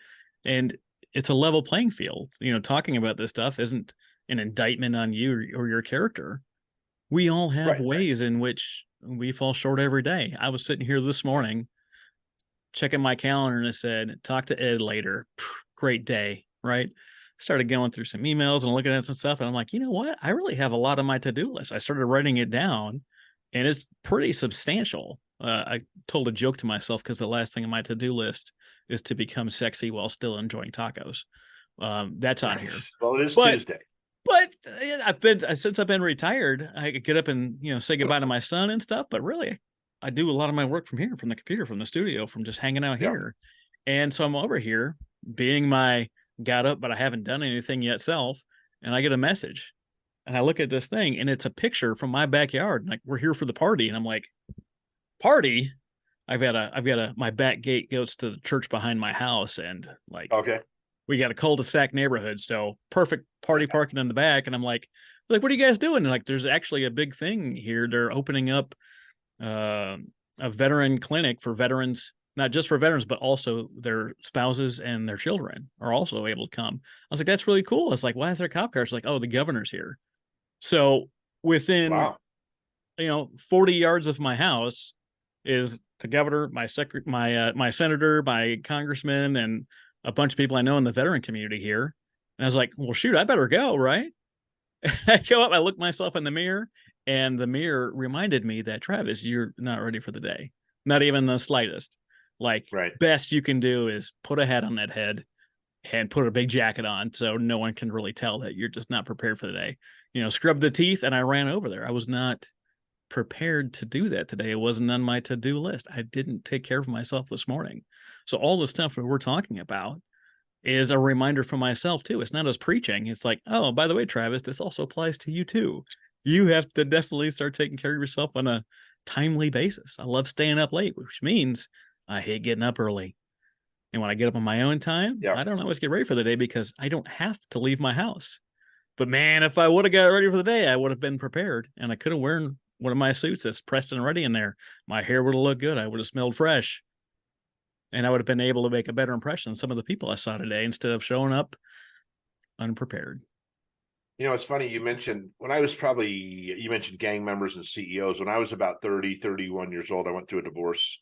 And it's a level playing field. Talking about this stuff isn't an indictment on you or your character. We all have Right. ways in which we fall short every day. I was sitting here this morning checking my calendar, and it said, talk to Ed later. Great day, right? Started going through some emails and looking at some stuff, and I'm like, you know what? I really have a lot on my to-do list. I started writing it down, and it's pretty substantial. I told a joke to myself because the last thing on my to-do list is to become sexy while still enjoying tacos. That's on here. Well, it is But Tuesday. Since I've been retired, I could get up and say goodbye to my son and stuff. But really, I do a lot of my work from here, from the computer, from the studio, from just hanging out here. And so I'm over here being my got up, but I haven't done anything yet self. And I get a message, and I look at this thing, and it's a picture from my backyard. Like, we're here for the party, and I'm like, party? My back gate goes to the church behind my house, and like, Okay. we got a cul-de-sac neighborhood, so perfect party parking in the back. And I'm like, what are you guys doing? And like, there's actually a big thing here. They're opening up a veteran clinic for veterans, not just for veterans, but also their spouses and their children are also able to come. I was like, that's really cool. It's like, why is there cop cars? Like, oh, the governor's here. So within, 40 yards of my house is the governor, my senator, my congressman, and a bunch of people I know in the veteran community here. And I was like, well, shoot, I better go, right? I go up, I look myself in the mirror, and the mirror reminded me that, Travis, you're not ready for the day. Not even the slightest. Like, best you can do is put a hat on that head and put a big jacket on so no one can really tell that you're just not prepared for the day. Scrub the teeth, and I ran over there. I was not prepared to do that today. It wasn't on my to-do list. I didn't take care of myself this morning. So all the stuff that we're talking about is a reminder for myself too. It's not us preaching. It's like, oh, by the way, Travis, this also applies to you too. You have to definitely start taking care of yourself on a timely basis. I love staying up late, which means I hate getting up early. And when I get up on my own time, I don't always get ready for the day because I don't have to leave my house. But man, if I would have got ready for the day, I would have been prepared, and I could have worn one of my suits that's pressed and ready in there. My hair would have looked good. I would have smelled fresh. And I would have been able to make a better impression on some of the people I saw today instead of showing up unprepared. It's funny. You mentioned you mentioned gang members and CEOs. When I was about 30, 31 years old, I went through a divorce,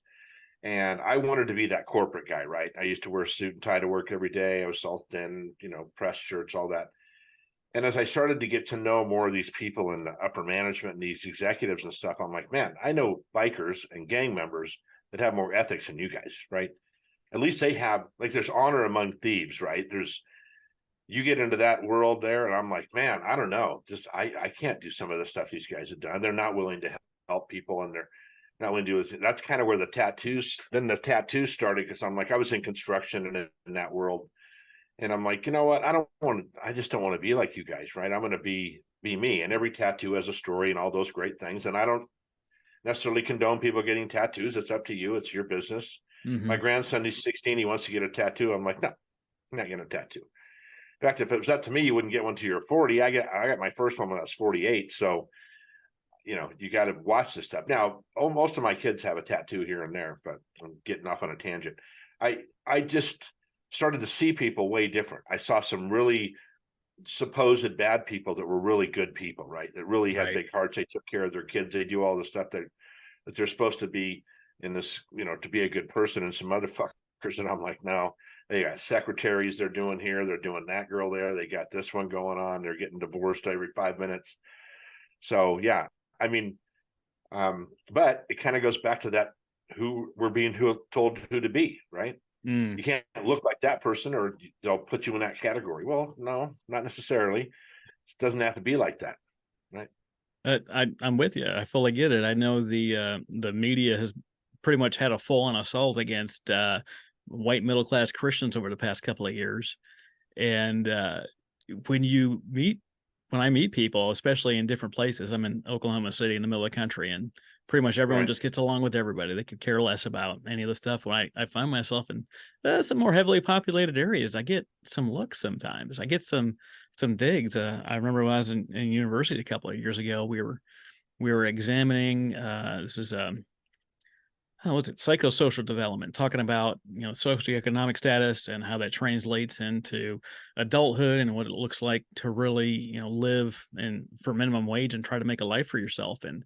and I wanted to be that corporate guy, right? I used to wear a suit and tie to work every day. I was salted in, press shirts, all that. And as I started to get to know more of these people in the upper management and these executives and stuff, I'm like, man, I know bikers and gang members that have more ethics than you guys, right? At least they have, like, there's honor among thieves, right? You get into that world there, and I'm like, man, I don't know. I can't do some of the stuff these guys have done. They're not willing to help people, and they're not willing to do it. That's kind of where the tattoos started, because I'm like, I was in construction and in that world. And I'm like, you know what? I just don't want to be like you guys, right? I'm going to be me. And every tattoo has a story and all those great things. And I don't necessarily condone people getting tattoos. It's up to you. It's your business. Mm-hmm. My grandson, he's 16. He wants to get a tattoo. I'm like, no, I'm not getting a tattoo. In fact, if it was up to me, you wouldn't get one till you're 40. I got my first one when I was 48. So, you got to watch this stuff. Now, most of my kids have a tattoo here and there, but I'm getting off on a tangent. I just started to see people way different. I saw some really supposed bad people that were really good people, right? That really had big hearts. They took care of their kids. They do all the stuff that they're supposed to be in this, to be a good person. And some other fuckers, and I'm like, no, they got secretaries they're doing here. They're doing that girl there. They got this one going on. They're getting divorced every 5 minutes. So yeah, I mean, but it kind of goes back to that, who we're being told who to be, right? You can't look like that person or they'll put you in that category. Well, no, not necessarily. It doesn't have to be like that, right? I'm with you. I fully get it. I know the media has pretty much had a full-on assault against white middle class Christians over the past couple of years, and when you meet when I meet people, especially in different places, I'm in Oklahoma City in the middle of the country, and pretty much everyone Right. just gets along with everybody. They could care less about any of the stuff. When I find myself in some more heavily populated areas, I get some looks sometimes. I get some digs. I remember when I was in university a couple of years ago, we were examining this is what's it, psychosocial development, talking about socioeconomic status and how that translates into adulthood and what it looks like to really live and for minimum wage and try to make a life for yourself. And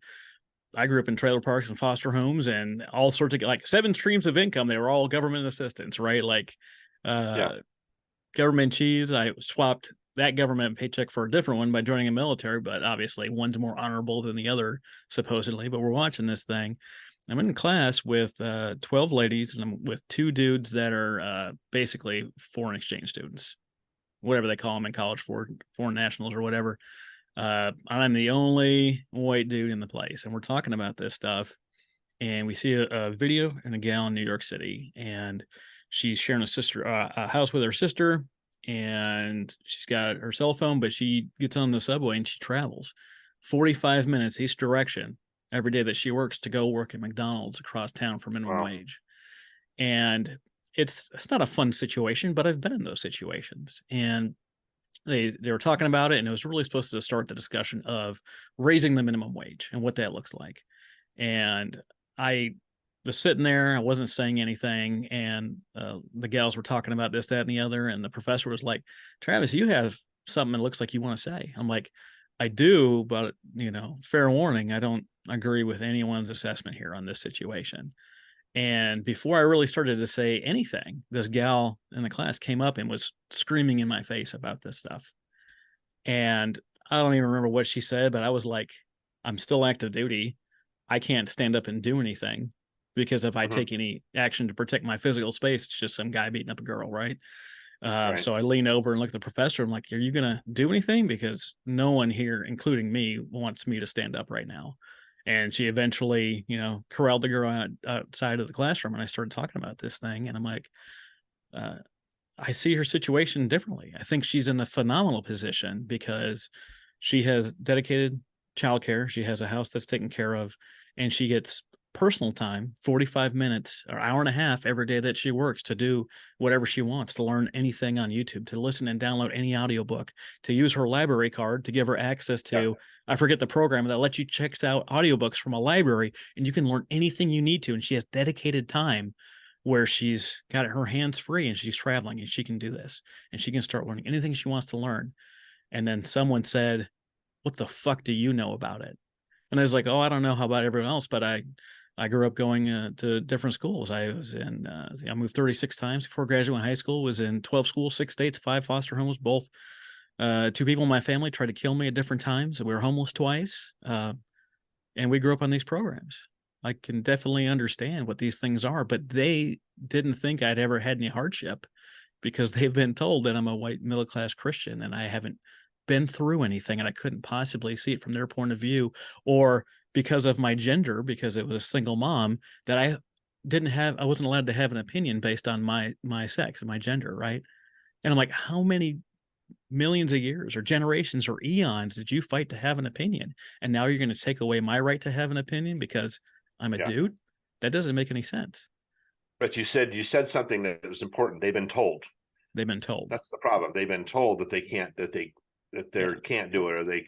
I grew up in trailer parks and foster homes and all sorts of like 7 streams of income. They were all government assistance, right? Like Yeah. uh government cheese. I swapped that government paycheck for a different one by joining the military, but obviously one's more honorable than the other, supposedly. But we're watching this thing. I'm in class with 12 ladies, and I'm with 2 dudes that are basically foreign exchange students, whatever they call them in college, foreign nationals or whatever. I'm the only white dude in the place, and we're talking about this stuff. And we see a video in a gal in New York City, and she's sharing a house with her sister, and she's got her cell phone, but she gets on the subway and she travels 45 minutes each direction every day that she works to go work at McDonald's across town for minimum Wow. wage. And it's not a fun situation, but I've been in those situations. And they were talking about it, and it was really supposed to start the discussion of raising the minimum wage and what that looks like. And I was sitting there, I wasn't saying anything, and the gals were talking about this, that, and the other, and the professor was like, "Travis, you have something that looks like you want to say." I'm like, "I do, but fair warning, I don't agree with anyone's assessment here on this situation." And before I really started to say anything, this gal in the class came up and was screaming in my face about this stuff. And I don't even remember what she said, but I was like, "I'm still active duty. I can't stand up and do anything because if I Hmm. take any action to protect my physical space, it's just some guy beating up a girl, right?" Right. So I lean over and look at the professor. I'm like, "Are you gonna do anything? Because no one here, including me, wants me to stand up right now." And she eventually, corralled the girl outside of the classroom, and I started talking about this thing. And I'm like, uh, I see her situation differently. I think she's in a phenomenal position because she has dedicated childcare. She has a house that's taken care of, and she gets personal time, 45 minutes or hour and a half every day that she works to do whatever she wants, to learn anything on YouTube, to listen and download any audiobook, to use her library card to give her access Yeah. to, I forget the program that lets you check out audiobooks from a library and you can learn anything you need to. And she has dedicated time where she's got her hands free and she's traveling and she can do this and she can start learning anything she wants to learn. And then someone said, "What the fuck do you know about it?" And I was like, "Oh, I don't know how about everyone else, but I grew up going to different schools. I moved 36 times before graduating high school, was in 12 schools, 6 states, 5 foster homes, both 2 people in my family tried to kill me at different times. We were homeless twice. And we grew up on these programs. I can definitely understand what these things are, but they didn't think I'd ever had any hardship because they've been told that I'm a white middle class Christian and I haven't been through anything and I couldn't possibly see it from their point of view, or because of my gender, because it was a single mom, that I wasn't allowed to have an opinion based on my sex and my gender, right? And I'm like, how many millions of years or generations or eons did you fight to have an opinion? And now you're going to take away my right to have an opinion because I'm a Yeah. dude? That doesn't make any sense. But you said something that was important. They've been told. They've been told. That's the problem. They've been told that they can't, that they Yeah. can't do it, or they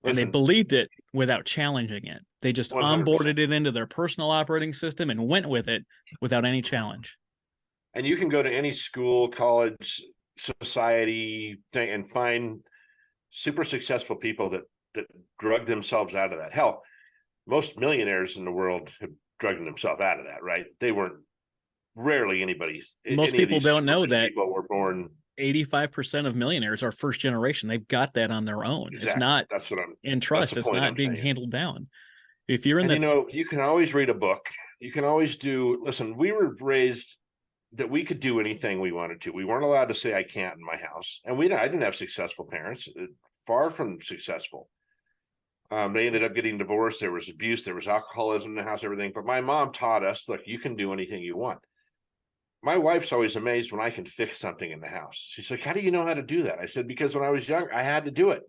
And they listen. believed it without challenging it. They just 100%. onboarded it into their personal operating system and went with it without any challenge. And you can go to any school, college, society thing and find super successful people that drug themselves out of that. Hell, most millionaires in the world have drugged themselves out of that, right? They weren't rarely Most any of people these don't super know rich that people were born. 85% of millionaires are first generation. They've got that on their own. It's Exactly. not in That's the trust. It's point not I'm being saying. handled down. If you're in And the you can always read a book. You can always listen, we were raised that we could do anything we wanted to. We weren't allowed to say I can't in my house. And I didn't have successful parents, far from successful. They ended up getting divorced. There was abuse. There was alcoholism in the house, everything. But my mom taught us, look, you can do anything you want. My wife's always amazed when I can fix something in the house. She's like, how do you know how to do that? I said, because when I was young, I had to do it.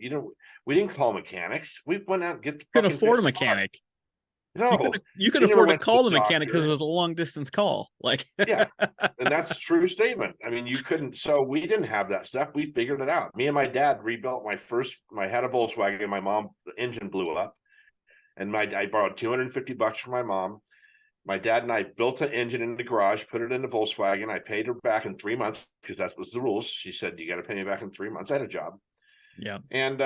We didn't call mechanics. We went out and get the Couldn't afford a mechanic. No, you could we never afford to went to call the the mechanic because doctor. it was a long distance call. Like, Yeah, and that's a true statement. I mean, you couldn't. So we didn't have that stuff. We figured it out. Me and my dad rebuilt I had a Volkswagen. My mom, the engine blew up, and I borrowed $250 from my mom. My dad and I built an engine in the garage, put it in the Volkswagen. I paid her back in 3 months because that was the rules. She said, you got to pay me back in 3 months. I had a job. yeah. And,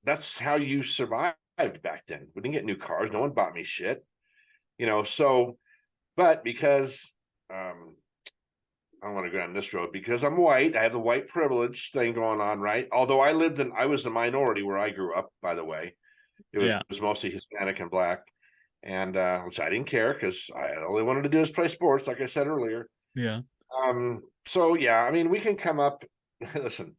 that's how you survived back then. We didn't get new cars. No one bought me shit, so, but because, I don't want to go down this road because I'm white. I have the white privilege thing going on, right? Although I was the minority where I grew up, by the way. It was mostly Hispanic and Black. And which I didn't care because I only wanted to do is play sports, like I said earlier. Yeah. So yeah, I mean, we can come up. Listen,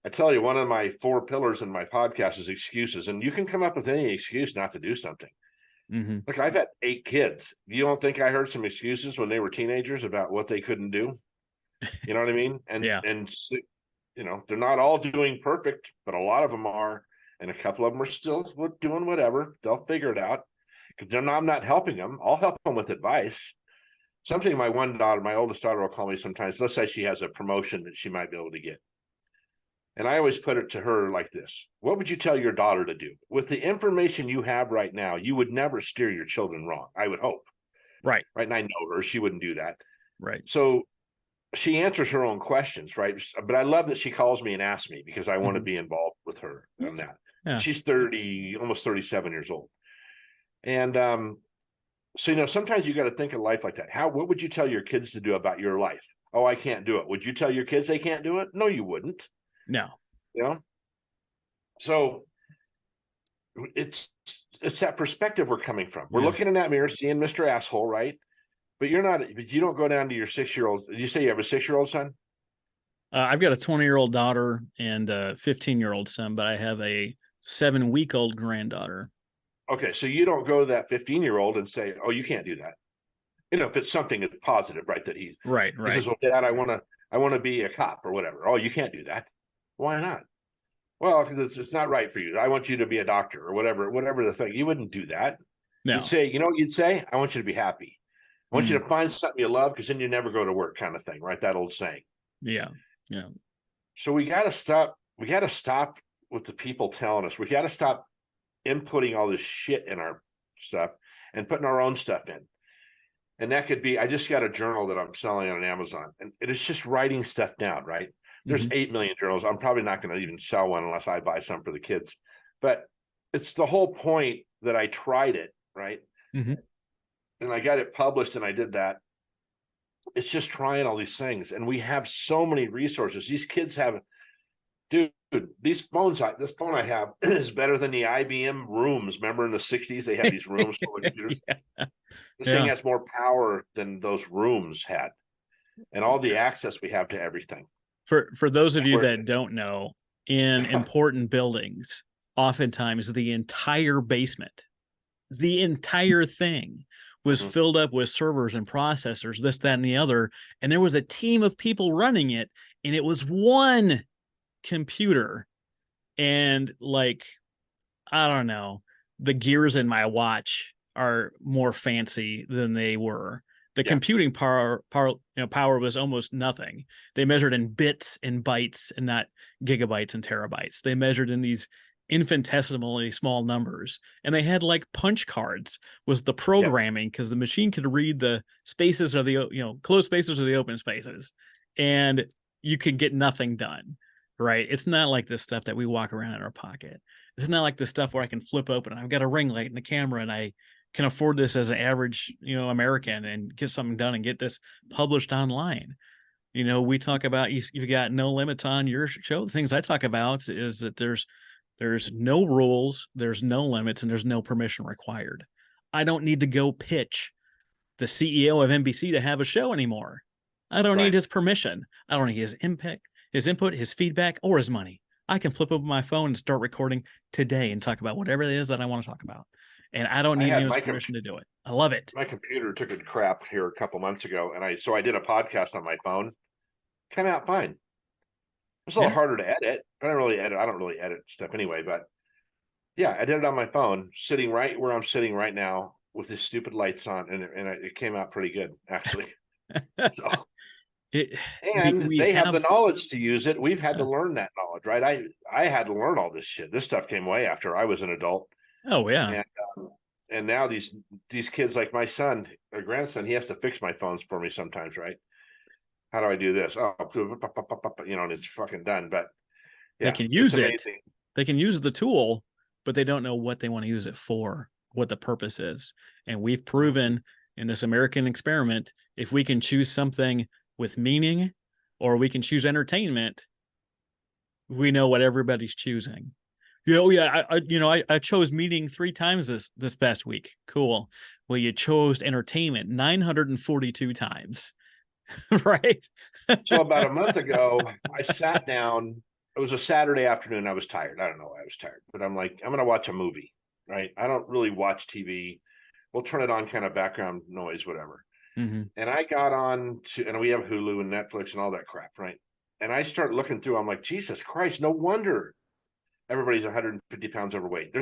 I tell you, one of my 4 pillars in my podcast is excuses, and you can come up with any excuse not to do something. Mm-hmm. Look, I've had 8 kids. You don't think I heard some excuses when they were teenagers about what they couldn't do? You know what I mean? And Yeah. and they're not all doing perfect, but a lot of them are, and a couple of them are still doing whatever. They'll figure it out. Because I'm not helping them. I'll help them with advice. Something my oldest daughter will call me sometimes. Let's say she has a promotion that she might be able to get. And I always put it to her like this. What would you tell your daughter to do? With the information you have right now, you would never steer your children wrong, I would hope. Right. Right. And I know her. She wouldn't do that. Right. So she answers her own questions, right? But I love that she calls me and asks me because I want to be involved with her on that. Yeah. She's 30, almost 37 years old. And so sometimes you got to think of life like that. What would you tell your kids to do about your life? Oh, I can't do it. Would you tell your kids they can't do it? No, you wouldn't. No. So it's that perspective we're coming from. We're looking in that mirror, seeing Mr. Asshole, right? But you don't go down to your 6-year-old. Did you say you have a 6-year-old son? I've got a 20-year-old daughter and a 15-year-old son, but I have a 7-week-old granddaughter. Okay, so you don't go to that 15-year-old and say, "Oh, you can't do that." If it's something that's positive, right? That he says, "Well, Dad, I want to be a cop or whatever." Oh, you can't do that. Why not? Well, because it's not right for you. I want you to be a doctor or whatever the thing. You wouldn't do that. No. You'd say, what you'd say? I want you to be happy. I want you to find something you love because then you never go to work, kind of thing, right? That old saying. Yeah. Yeah. So we got to stop. We got to stop with the people telling us. We got to stop inputting all this shit in our stuff and putting our own stuff in. And that could be, I just got a journal that I'm selling on Amazon, and it is just writing stuff down, right? There's 8 million journals. I'm probably not going to even sell one unless I buy some for the kids. But it's the whole point that I tried it, right? Mm-hmm. And I got it published and I did that. It's just trying all these things. And we have so many resources. These kids have, dude, this phone I have is better than the IBM rooms. Remember in the 60s, they had these rooms full of computers? This thing has more power than those rooms had. And all the access we have to everything. For those of you that don't know, in important buildings, oftentimes the entire basement, the entire thing was filled up with servers and processors, this, that, and the other. And there was a team of people running it, and it was one computer. And I don't know, the gears in my watch are more fancy than they were. The computing power was almost nothing. They measured in bits and bytes and not gigabytes and terabytes. They measured in these infinitesimally small numbers, and they had punch cards was the programming because the machine could read the spaces of the closed spaces of the open spaces, and you could get nothing done. Right? It's not like this stuff that we walk around in our pocket. It's not like the stuff where I can flip open and I've got a ring light and a camera and I can afford this as an average, American and get something done and get this published online. We talk about, you've got no limits on your show. The things I talk about is that there's no rules, there's no limits, and there's no permission required. I don't need to go pitch the CEO of NBC to have a show anymore. I don't need his permission. I don't need his input, his feedback, or his money. I can flip open my phone and start recording today and talk about whatever it is that I want to talk about. And I don't I need had anyone's permission to do it. I love it. my computer took a crap here a couple months ago, and I did a podcast on my phone. Came out fine. It's a little Yeah. harder to edit. I don't really edit stuff anyway, but yeah, I did it on my phone, sitting right where I'm sitting right now with this stupid lights on, and it came out pretty good, actually. So, It, and we they have the have, knowledge to use it. We've had to uh, learn that knowledge, right? I had to learn all this shit. This stuff came way after I was an adult, oh yeah. and and now these kids, like my son or grandson, he has to fix my phones for me sometimes, right? How do I do this? Oh, you know, and it's fucking done. But They yeah, can it's use it. amazing. They can use the tool, but they don't know what they want to use it for, what the purpose is. And we've proven in this American experiment, if we can choose something with meaning or we can choose entertainment, we know what everybody's choosing. I chose meeting 3 times this past week. Cool. Well, you chose entertainment 942 times. Right? So about a month ago, I sat down. It was a Saturday afternoon. I was tired. I don't know why I was tired, but I'm like, I'm gonna watch a movie, right? I don't really watch TV. We'll turn it on, kind of background noise, whatever. Mm-hmm. And I got on to, and we have Hulu and Netflix and all that crap, right? And I start looking through. I'm like, Jesus Christ, no wonder everybody's 150 pounds overweight.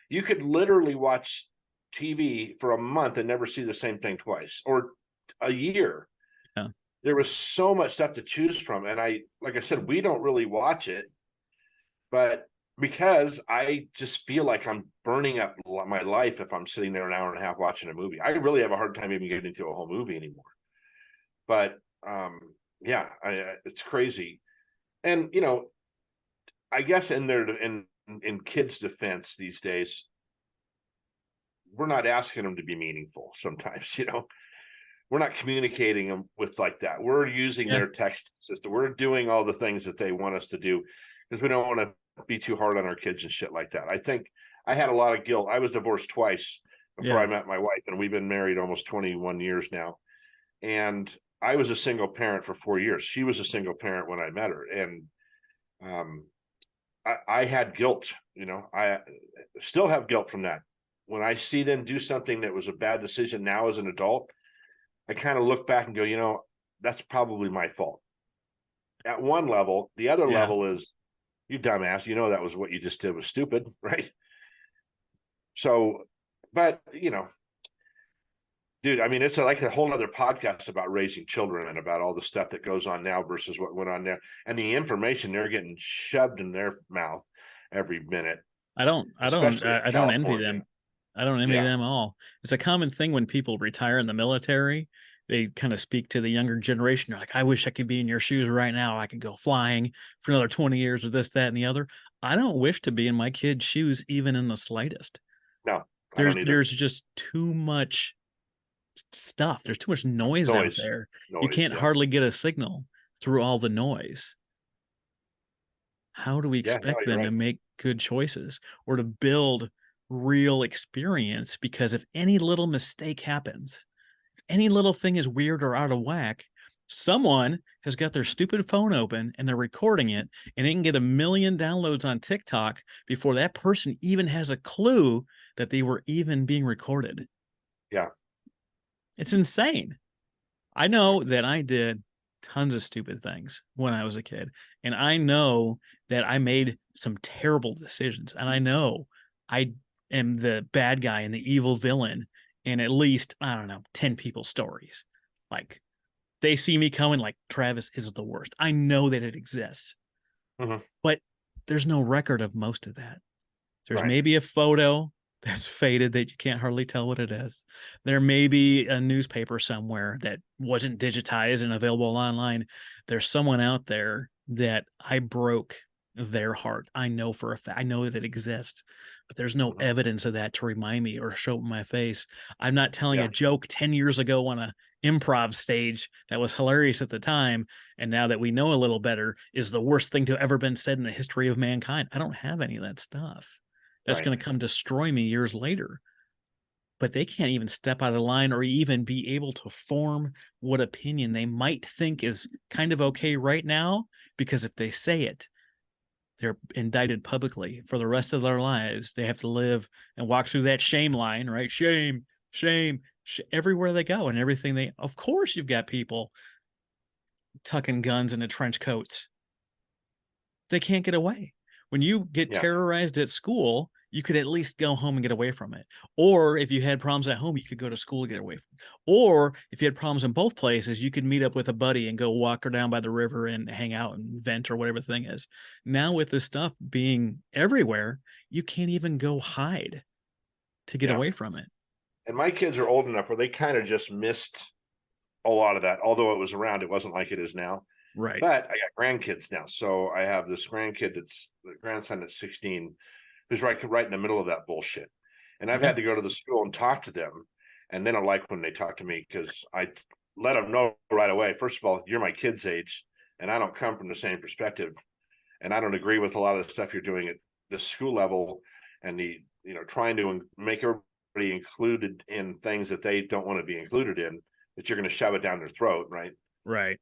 You could literally watch TV for a month and never see the same thing twice, or a year. Yeah. There was so much stuff to choose from, and like I said, we don't really watch it, but because I just feel like I'm burning up my life if I'm sitting there an hour and a half watching a movie. I really have a hard time even getting into a whole movie anymore. But yeah, it's crazy. And you know, I guess in kids' defense these days, we're not asking them to be meaningful sometimes, you know. We're not communicating them with like that. We're using Yeah. their text system. We're doing all the things that they want us to do because we don't want to be too hard on our kids and shit like that. I think I had a lot of guilt. I was divorced twice before I met my wife, and we've been married almost 21 years now. And I was a single parent for 4 years. She was a single parent when I met her. And I had guilt, you know, I still have guilt from that. When I see them do something that was a bad decision now as an adult, I kind of look back and go, you know, that's probably my fault. At one level, the other Yeah. level is, you dumbass, you know, that was what you just did was stupid, right? So, but you know, dude, I mean, it's like a whole other podcast about raising children and about all the stuff that goes on now versus what went on there, and the information they're getting shoved in their mouth every minute. I don't envy them. I don't envy Yeah. them at all. It's a common thing when people retire in the military. They kind of speak to the younger generation. They're like, I wish I could be in your shoes right now. I could go flying for another 20 years or this, that, and the other. I don't wish to be in my kid's shoes, even in the slightest. No, I don't either. There's just too much stuff. There's too much noise out there. You can't hardly get a signal through all the noise. How do we expect them to make good choices or to build real experience? Because if any little mistake happens, if any little thing is weird or out of whack, someone has got their stupid phone open and they're recording it, and it can get 1 million downloads on TikTok before that person even has a clue that they were even being recorded. Yeah. It's insane. I know that I did tons of stupid things when I was a kid, and I know that I made some terrible decisions, and I know I am the bad guy and the evil villain in at least, I don't know, 10 people's stories. Like, they see me coming like, Travis is the worst. I know that it exists, but there's no record of most of that. There's maybe a photo that's faded that you can't hardly tell what it is. There may be a newspaper somewhere that wasn't digitized and available online. There's someone out there that I broke their heart. I know for a fact. I know that it exists, but there's no evidence of that to remind me or show up in my face. I'm not telling a joke 10 years ago on a improv stage that was hilarious at the time, and now that we know a little better is the worst thing to ever been said in the history of mankind. I don't have any of that stuff. That's going to come destroy me years later. But they can't even step out of line or even be able to form what opinion they might think is kind of okay right now, because if they say it, they're indicted publicly for the rest of their lives. They have to live and walk through that shame line, right? Shame, shame, everywhere they go and everything of course, you've got people tucking guns into trench coats. They can't get away. When you get terrorized at school, you could at least go home and get away from it. Or if you had problems at home, you could go to school and get away from it. Or if you had problems in both places, you could meet up with a buddy and go walk her down by the river and hang out and vent or whatever the thing is. Now with this stuff being everywhere, you can't even go hide to get away from it. And my kids are old enough where they kind of just missed a lot of that. Although it was around, it wasn't like it is now. Right. But I got grandkids now. So I have this grandkid that's the grandson that's 16, who's right in the middle of that bullshit. And I've had to go to the school and talk to them. And they don't like when they talk to me because I let them know right away. First of all, you're my kid's age and I don't come from the same perspective. And I don't agree with a lot of the stuff you're doing at the school level and the, trying to make everybody included in things that they don't want to be included in, that you're going to shove it down their throat. Right. Right.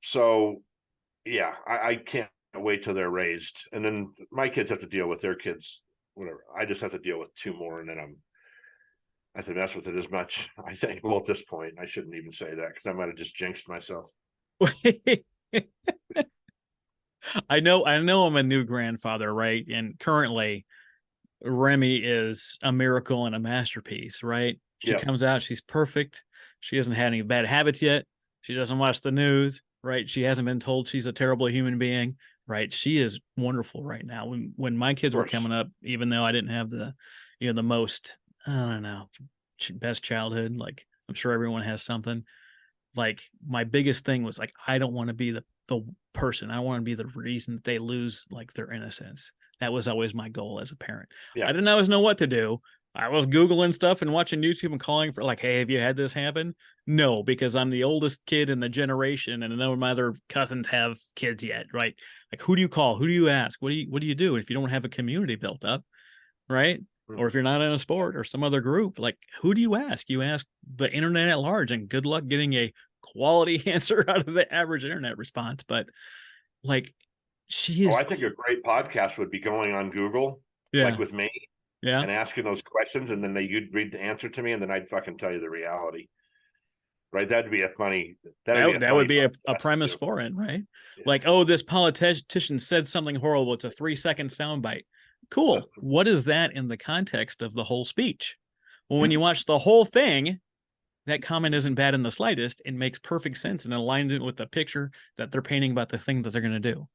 So yeah, I can't wait till they're raised. And then my kids have to deal with their kids, whatever. I just have to deal with two more. And then I have to mess with it as much. I think, well, at this point, I shouldn't even say that because I might have just jinxed myself. I know I'm a new grandfather, right? And currently Remy is a miracle and a masterpiece, right? She comes out, she's perfect. She hasn't had any bad habits yet. She doesn't watch the news, right? She hasn't been told she's a terrible human being, right? She is wonderful right now. When my kids were coming up, even though I didn't have the, the most, I don't know, best childhood, like I'm sure everyone has something. Like my biggest thing was like, I don't want to be the person. I want to be the reason that they lose like their innocence. That was always my goal as a parent. I didn't always know what to do. I was Googling stuff and watching YouTube and calling for like, hey, have you had this happen? No, because I'm the oldest kid in the generation and none of my other cousins have kids yet, right? Like, who do you call? Who do you ask? What do you do if you don't have a community built up, right? Or if you're not in a sport or some other group, like who do you ask? You ask the internet at large, and good luck getting a quality answer out of the average internet response. But like, she is. I think a great podcast would be going on Google, like with me. And asking those questions, and then you'd read the answer to me, and then I'd fucking tell you the reality. Right? That'd be a funny. That would be a premise for it, right? Yeah. Like, oh, this politician said something horrible. It's a 3-second soundbite. Cool. What is that in the context of the whole speech? Well, when you watch the whole thing, that comment isn't bad in the slightest. It makes perfect sense and aligned with the picture that they're painting about the thing that they're going to do.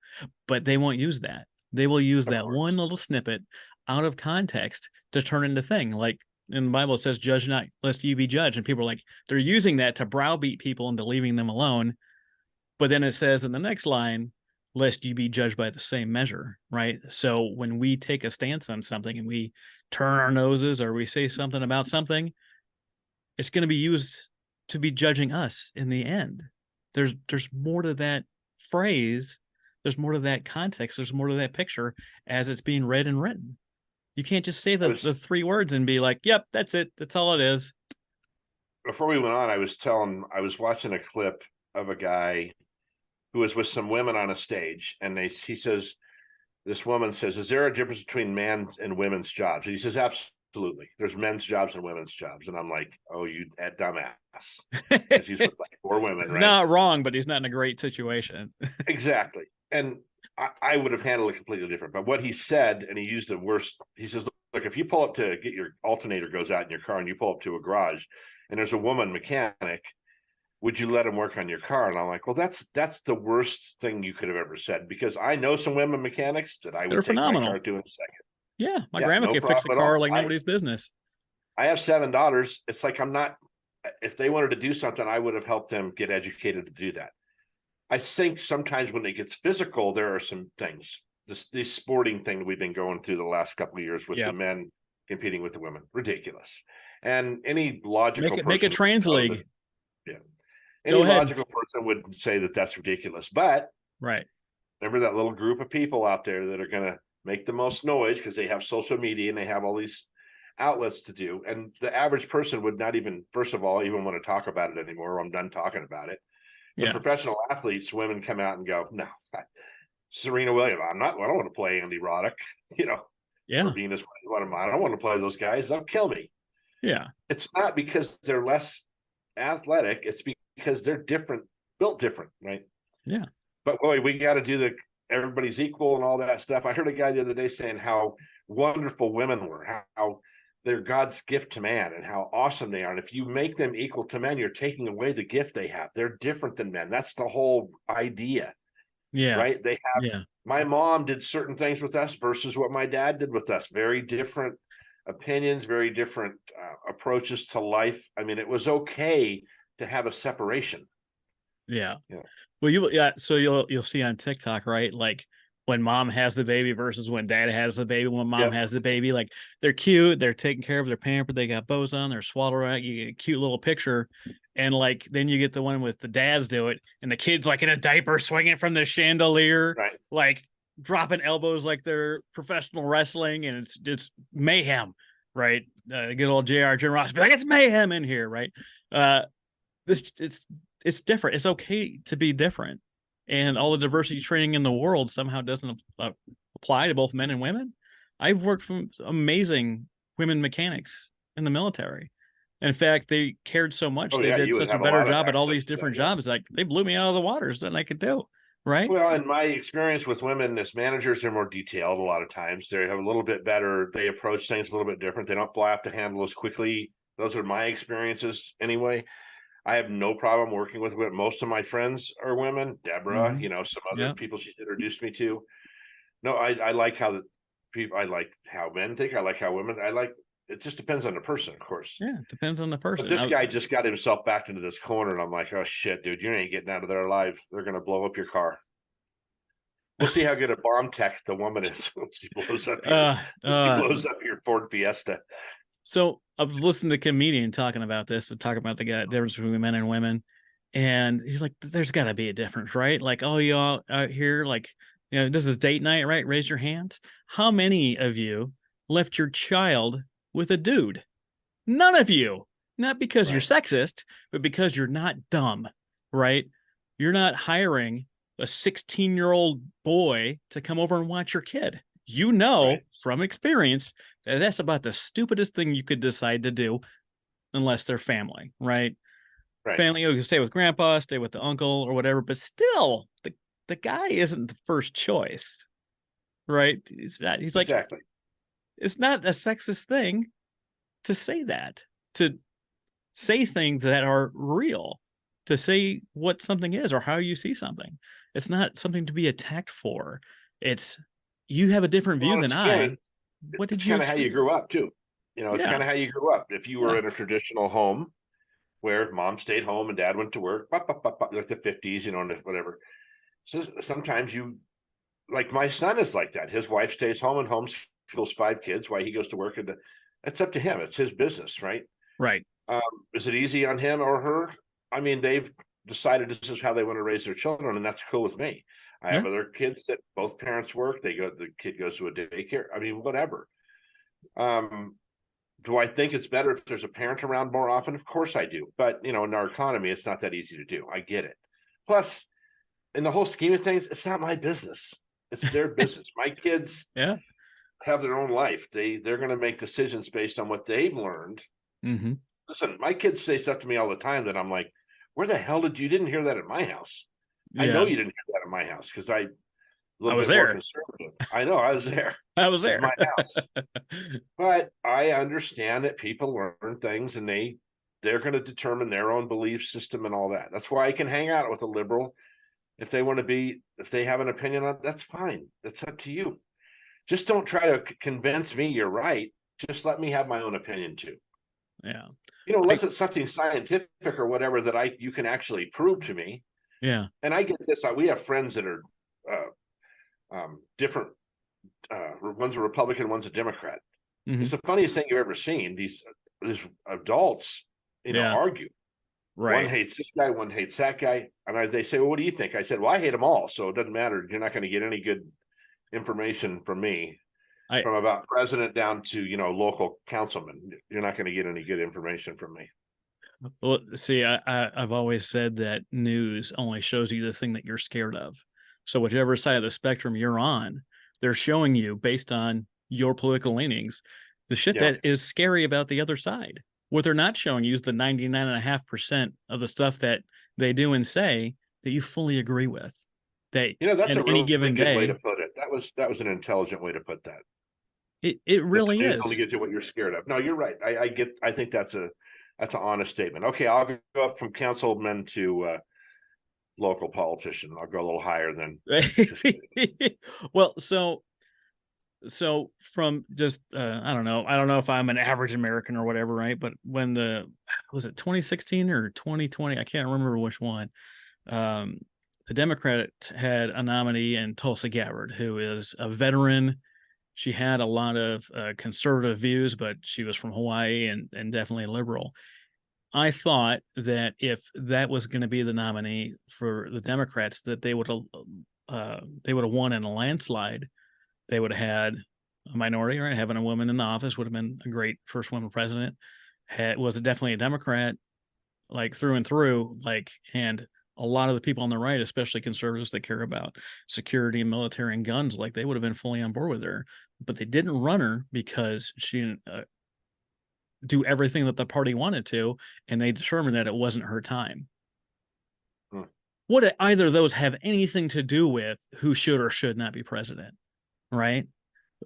But they won't use that. They will use that one little snippet out of context to turn into thing. Like in the Bible, it says, judge not lest you be judged. And people are like, they're using that to browbeat people into leaving them alone. But then it says in the next line, lest you be judged by the same measure, right? So when we take a stance on something and we turn our noses or we say something about something, it's going to be used to be judging us in the end. There's more to that phrase. There's more to that context. There's more to that picture as it's being read and written. You can't just say the 3 words and be like, yep, that's it. That's all it is. Before we went on, I was watching a clip of a guy who was with some women on a stage, and he says, this woman says, is there a difference between men and women's jobs? And he says, absolutely. There's men's jobs and women's jobs. And I'm like, oh, you dumbass. Because he's with like 4 women, he's right? not wrong, but he's not in a great situation. Exactly. And I would have handled it completely different. But what he said, and he used the worst, he says, look, if you pull up to get your alternator goes out in your car and you pull up to a garage and there's a woman mechanic, would you let him work on your car? And I'm like, well, that's the worst thing you could have ever said, because I know some women mechanics that I would take phenomenal. my car to in a second. Yeah. My grandma can fix a car like nobody's business. I have 7 daughters. It's like, if they wanted to do something, I would have helped them get educated to do that. I think sometimes when it gets physical, there are some things, this sporting thing that we've been going through the last couple of years with the men competing with the women, ridiculous. And any logical person make a trans league. Any logical person would say that that's ridiculous. But remember that little group of people out there that are going to make the most noise because they have social media and they have all these outlets to do. And the average person would not even, first of all, even want to talk about it anymore. I'm done talking about it. The professional athletes, women come out and go, no, Serena Williams. I don't want to play Andy Roddick, Yeah. or Venus. I don't want to play those guys. They'll kill me. Yeah. It's not because they're less athletic. It's because they're different, built different, right? Yeah. But boy, we got to do everybody's equal and all that stuff. I heard a guy the other day saying how wonderful women were, how they're God's gift to man and how awesome they are. And if you make them equal to men, you're taking away the gift they have. They're different than men. That's the whole idea. Yeah. Right. They have, yeah. My mom did certain things with us versus what my dad did with us. Very different opinions, very different approaches to life. I mean, it was okay to have a separation. Yeah. Yeah. Well, so you'll see on TikTok, right? Like when mom has the baby versus when dad has the baby. When mom has the baby, like they're cute, they're taken care of, they're pampered, they got bows on, they're swaddled around. You get a cute little picture, and like then you get the one with the dads do it, and the kid's like in a diaper swinging from the chandelier, right? Like dropping elbows like they're professional wrestling, and it's mayhem, right? Good old Jim Ross be like, it's mayhem in here, right? It's different. It's okay to be different, and all the diversity training in the world somehow doesn't apply to both men and women. I've worked with amazing women mechanics in the military. In fact, they cared so much. They did such a better job at all these different jobs. Like they blew me out of the water. There's nothing I could do. Right. Well, in my experience with women as managers, they're more detailed a lot of times. They have a little bit better, they approach things a little bit different. They don't fly off the handle as quickly. Those are my experiences anyway. I have no problem working with women. Most of my friends are women. Deborah, some other people she's introduced me to. No, I like how I like how men think. I like how women, it just depends on the person, of course. Yeah, it depends on the person. But this guy just got himself back into this corner, and I'm like, oh shit, dude, you ain't getting out of there alive. They're gonna blow up your car. We'll see how good a bomb tech the woman is when she blows up your Ford Fiesta. So I was listening to a comedian talking about this, talking about the difference between men and women. And he's like, there's got to be a difference, right? Like, oh, you all out here, like, this is date night, right? Raise your hand. How many of you left your child with a dude? None of you. Not because you're sexist, but because you're not dumb, right? You're not hiring a 16-year-old boy to come over and watch your kid. From experience that that's about the stupidest thing you could decide to do unless they're family, right? Family, you can stay with grandpa, stay with the uncle or whatever, but still the guy isn't the first choice, right? It's not, he's like, exactly. It's not a sexist thing to say that, to say things that are real, to say what something is or how you see something. It's not something to be attacked for. It's, you have a different view than I. What did you experience? It's kind of how you grew up too. It's kind of how you grew up. If you were in a traditional home where mom stayed home and dad went to work, like the 50s, and whatever. So sometimes like my son is like that. His wife stays home and homeschools 5 kids while he goes to work. And it's up to him. It's his business, right? Right. Is it easy on him or her? I mean, they've decided this is how they want to raise their children, and that's cool with me. I have other kids that both parents work. The kid goes to a daycare. I mean, whatever. Do I think it's better if there's a parent around more often? Of course I do. But, in our economy, it's not that easy to do. I get it. Plus, in the whole scheme of things, it's not my business. It's their business. My kids have their own life. They're going to make decisions based on what they've learned. Mm-hmm. Listen, my kids say stuff to me all the time that I'm like, where the hell you didn't hear that at my house? I know you didn't hear that at my house because I was there. More conservative. I know I was there. I was there. My house. But I understand that people learn things and they're going to determine their own belief system and all that. That's why I can hang out with a liberal. If they want to if they have an opinion on it, that's fine. That's up to you. Just don't try to convince me you're right. Just let me have my own opinion too. Yeah. Unless it's something scientific or whatever that you can actually prove to me. Yeah. And I get this. We have friends that are different. One's a Republican, one's a Democrat. Mm-hmm. It's the funniest thing you've ever seen. These adults, argue. Right. One hates this guy, one hates that guy. And they say, well, what do you think? I said, well, I hate them all. So it doesn't matter. You're not going to get any good information from me. From about president down to, local councilman. You're not going to get any good information from me. Well, see, I've always said that news only shows you the thing that you're scared of. So whichever side of the spectrum you're on, they're showing you based on your political leanings, the shit Yeah. that is scary about the other side. What they're not showing you is the 99.5% of the stuff that they do and say that you fully agree with. That That's in a any really given good way to day, put it. That was an intelligent way to put that. it That really the news only is. gives you what you're scared of. No, you're right. I think that's an honest statement. Okay, I'll go up from councilman to local politician. I'll go a little higher than just Well, so from just I don't know if I'm an average American or whatever, right? But when was it 2016 or 2020? I can't remember which one. Um, the Democrats had a nominee in Tulsi Gabbard, who is a veteran. She had a lot of conservative views, but she was from Hawaii and definitely liberal. I thought that if that was going to be the nominee for the Democrats, that they would have won in a landslide. They would have had a minority, right? Having a woman in the office would have been a great first woman president. Was it definitely a Democrat, like through and through, like, and a lot of the people on the right, especially conservatives that care about security and military and guns, like they would have been fully on board with her, but they didn't run her because she didn't do everything that the party wanted to, and they determined that it wasn't her time. Hmm. Would either of those have anything to do with who should or should not be president? Right?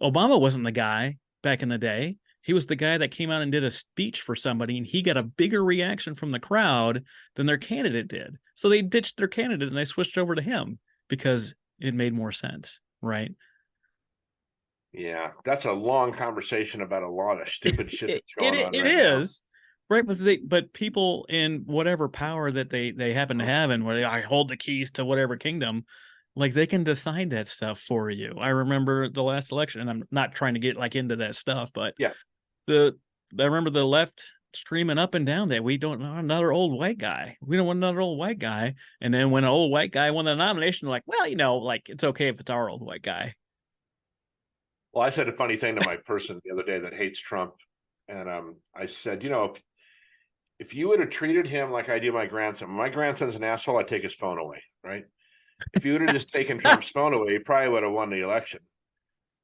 Obama wasn't the guy back in the day. He was the guy that came out and did a speech for somebody, and he got a bigger reaction from the crowd than their candidate did. So they ditched their candidate and they switched over to him because it made more sense, right? Yeah, that's a long conversation about a lot of stupid shit that's going on It right now. is. Right, but people in whatever power that they happen to have, and where I hold the keys to whatever kingdom, like they can decide that stuff for you. I remember the last election, and I'm not trying to get like into that stuff, but Yeah. I remember the left screaming up and down that we don't want another old white guy. We don't want another old white guy. And then when an old white guy won the nomination, they're like, well, like it's okay if it's our old white guy. Well, I said a funny thing to my person the other day that hates Trump, and I said, if you would have treated him like I do my grandson, when my grandson's an asshole, I take his phone away, right? If you would have just taken Trump's phone away, he probably would have won the election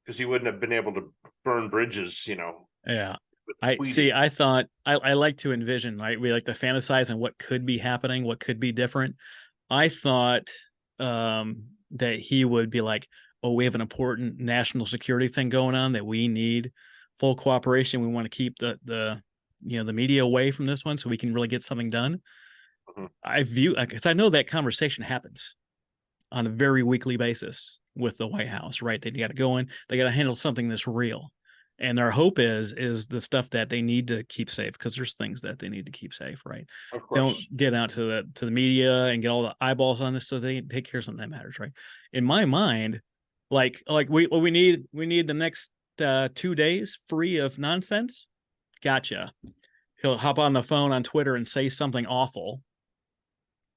because he wouldn't have been able to burn bridges, Yeah. with I see. tweeting. I thought I like to envision, right? We like to fantasize on what could be happening, what could be different. I thought that he would be like, oh, we have an important national security thing going on that we need full cooperation. We want to keep the media away from this one so we can really get something done. Mhm. Because I know that conversation happens on a very weekly basis with the White House, right? They got to go in, they got to handle something that's real. And their hope is the stuff that they need to keep safe, because there's things that they need to keep safe, right? Of Don't course. get out to the media and get all the eyeballs on this, so they take care of something that matters, right? In my mind, like we need the next 2 days free of nonsense. Gotcha. He'll hop on the phone on Twitter and say something awful,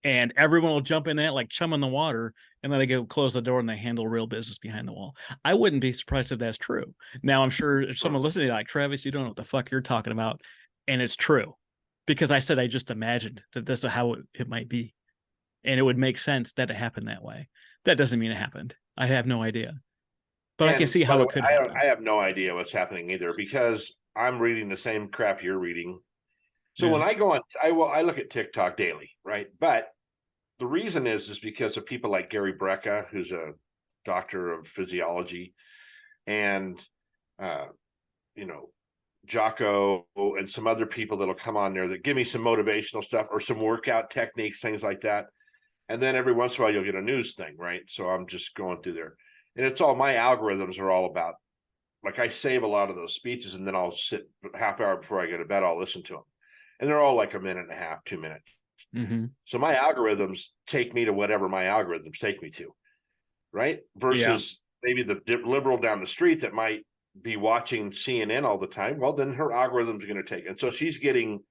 and everyone will jump in that like chum in the water, and then they go close the door and they handle real business behind the wall. I wouldn't be surprised if that's true. Now, I'm sure if someone listening like, Travis, you don't know what the fuck you're talking about, and it's true, because I said I just imagined that this is how it might be, and it would make sense that it happened that way. That doesn't mean it happened. I have no idea, but I can And see by how the it way, could happen. I have no idea what's happening either because I'm reading the same crap you're reading. So Yeah. when I go on, I look at TikTok daily, right? But the reason is because of people like Gary Brecka, who's a doctor of physiology, and uh, you know, Jocko and some other people that'll come on there that give me some motivational stuff or some workout techniques, things like that. And then every once in a while you'll get a news thing, right? So I'm just going through there. And it's all my algorithms are all about, like I save a lot of those speeches and then I'll sit half hour before I go to bed, I'll listen to them. And they're all like a minute and a half, 2 minutes. Mm-hmm. So my algorithms take me to whatever my algorithms take me to, right? Versus maybe the liberal down the street that might be watching CNN all the time. Well, then her algorithms are going to take it. And so she's getting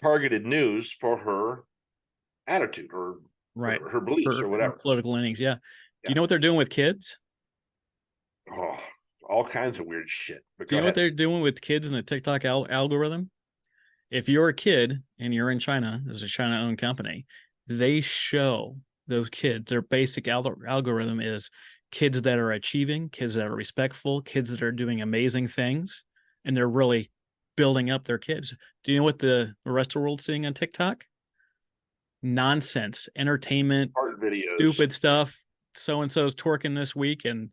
targeted news for her attitude or Right. her beliefs or Her whatever. political innings. Yeah. Do Yeah. you know what they're doing with kids? Oh, all kinds of weird shit. But Do go you know what ahead. they're doing with kids in the TikTok algorithm? If you're a kid and you're in China, this is a China-owned company, they show those kids, their basic algorithm is kids that are achieving, kids that are respectful, kids that are doing amazing things, and they're really building up their kids. Do you know what the rest of the world's seeing on TikTok? Nonsense, entertainment, Art videos. stupid stuff. So and so's twerking this week, and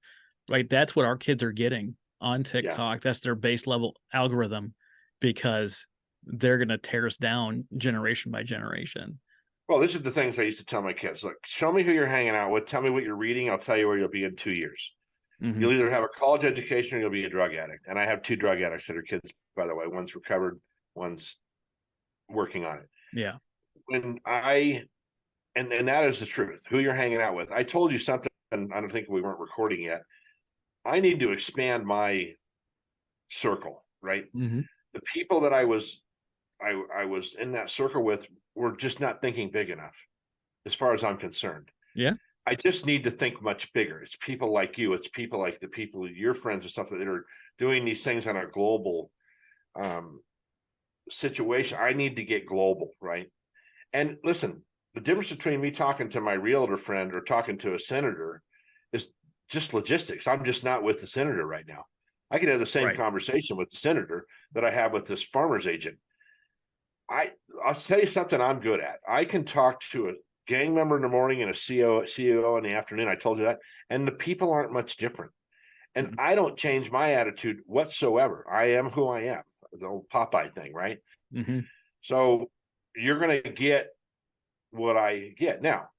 right, that's what our kids are getting on TikTok. That's their base level algorithm, because they're going to tear us down generation by generation. Well, this is the things I used to tell my kids. Look, show me who you're hanging out with. Tell me what you're reading. I'll tell you where you'll be in 2 years. You'll either have a college education or you'll be a drug addict. And I have 2 drug addicts that are kids, by the way. One's recovered, one's working on it. Yeah. And that is the truth, who you're hanging out with. I told you something, and I don't think we weren't recording yet. I need to expand my circle, right? The people that I was in that circle with were just not thinking big enough, as far as I'm concerned. Yeah. I just need to think much bigger. It's people like you. It's people like the people, your friends and stuff, that are doing these things on a global situation. I need to get global, right? And listen, the difference between me talking to my realtor friend or talking to a senator is just logistics. I'm just not with the senator right now. I could have the same conversation with the senator that I have with this farmer's agent. I'll tell you something I'm good at. I can talk to a gang member in the morning and a CEO in the afternoon. I told you that. And the people aren't much different. And I don't change my attitude whatsoever. I am who I am. The old Popeye thing, right? So you're going to get what I get. Now,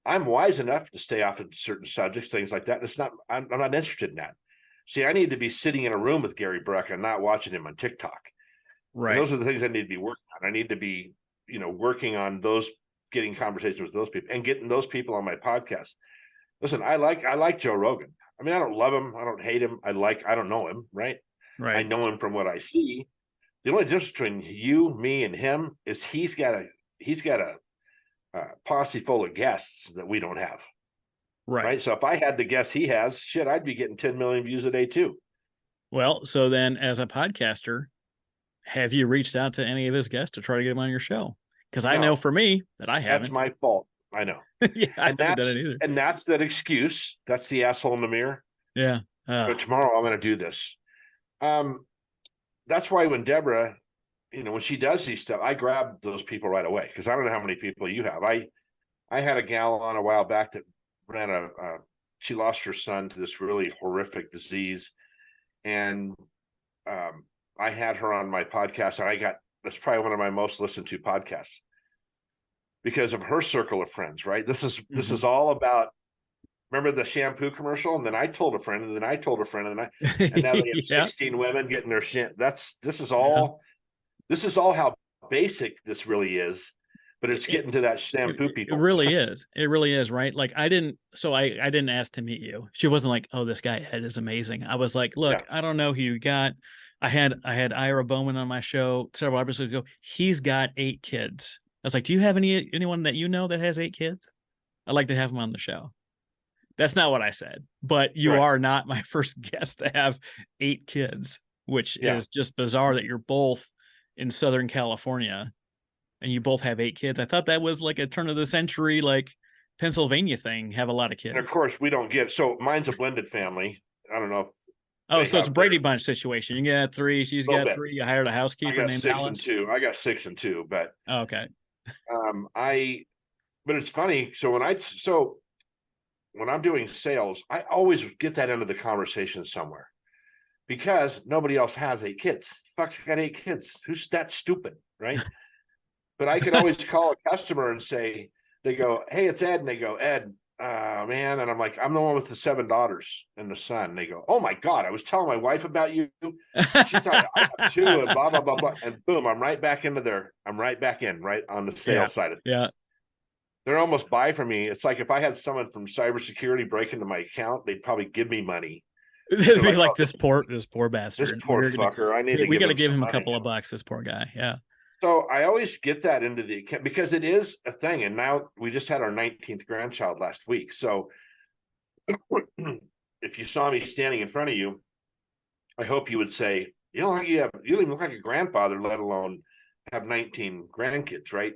I'm wise enough to stay off of certain subjects, things like that. It's not, I'm not interested in that. See, I need to be sitting in a room with Gary Breck and not watching him on TikTok. Right. And those are the things I need to be working on. I need to be, working on those, getting conversations with those people and getting those people on my podcast. Listen, I like Joe Rogan. I mean, I don't love him. I don't hate him. I don't know him. Right. I know him from what I see. The only difference between you, me, and him is he's got a posse full of guests that we don't have. Right. So if I had the guests he has, shit, I'd be getting 10 million views a day too. Well, so then as a podcaster, have you reached out to any of his guests to try to get him on your show? Because I know for me that I haven't. That's my fault. I know. Yeah, I haven't done it either. And that's that excuse. That's the asshole in the mirror. Yeah. But tomorrow I'm going to do this. That's why when Deborah, when she does these stuff, I grab those people right away, because I don't know how many people you have. I had a gal on a while back that ran she lost her son to this really horrific disease. And I had her on my podcast, and that's probably one of my most listened to podcasts because of her circle of friends, right? This is all about, remember the shampoo commercial? And then I told a friend, and then I told a friend, and now they have 16 women getting their shit. This is all how basic this really is, but it's getting to that shampoo people. It really is. It really is, right? Like I didn't ask to meet you. She wasn't like, oh, this guy Ed is amazing. I was like, look, I don't know who you got. I had Ira Bowman on my show several episodes ago. He's got 8 kids. I was like, do you have anyone that you know that has 8 kids? I'd like to have him on the show. That's not what I said, but you are not my first guest to have 8 kids, which is just bizarre that you're both in Southern California and you both have 8 kids. I thought that was like a turn of the century, like Pennsylvania thing, have a lot of kids. And of course we don't get, so mine's a blended family. I don't know if so it's a Brady Bunch situation. You got 3, she's got 3. You hired a housekeeper named Alice. I got 6 and 2, but okay. But it's funny. So when I'm doing sales, I always get that into the conversation somewhere, because nobody else has 8 kids. Fuck's got 8 kids. Who's that stupid, right? But I could always call a customer and say, they go, hey, it's Ed. And they go, Ed, man. And I'm like, I'm the one with the 7 daughters and the son. And they go, oh my God, I was telling my wife about you. She thought I have 2 and blah, blah, blah, blah. And boom, I'm right back in right on the sales side of things. Yeah. They're almost buy for me. It's like if I had someone from cybersecurity break into my account, they'd probably give me money. They'd be like, this poor bastard. This poor fucker. We got to give him a couple of bucks, this poor guy. Yeah. So I always get that into the account because it is a thing. And now we just had our 19th grandchild last week. So if you saw me standing in front of you, I hope you would say, you don't even look like a grandfather, let alone have 19 grandkids, right?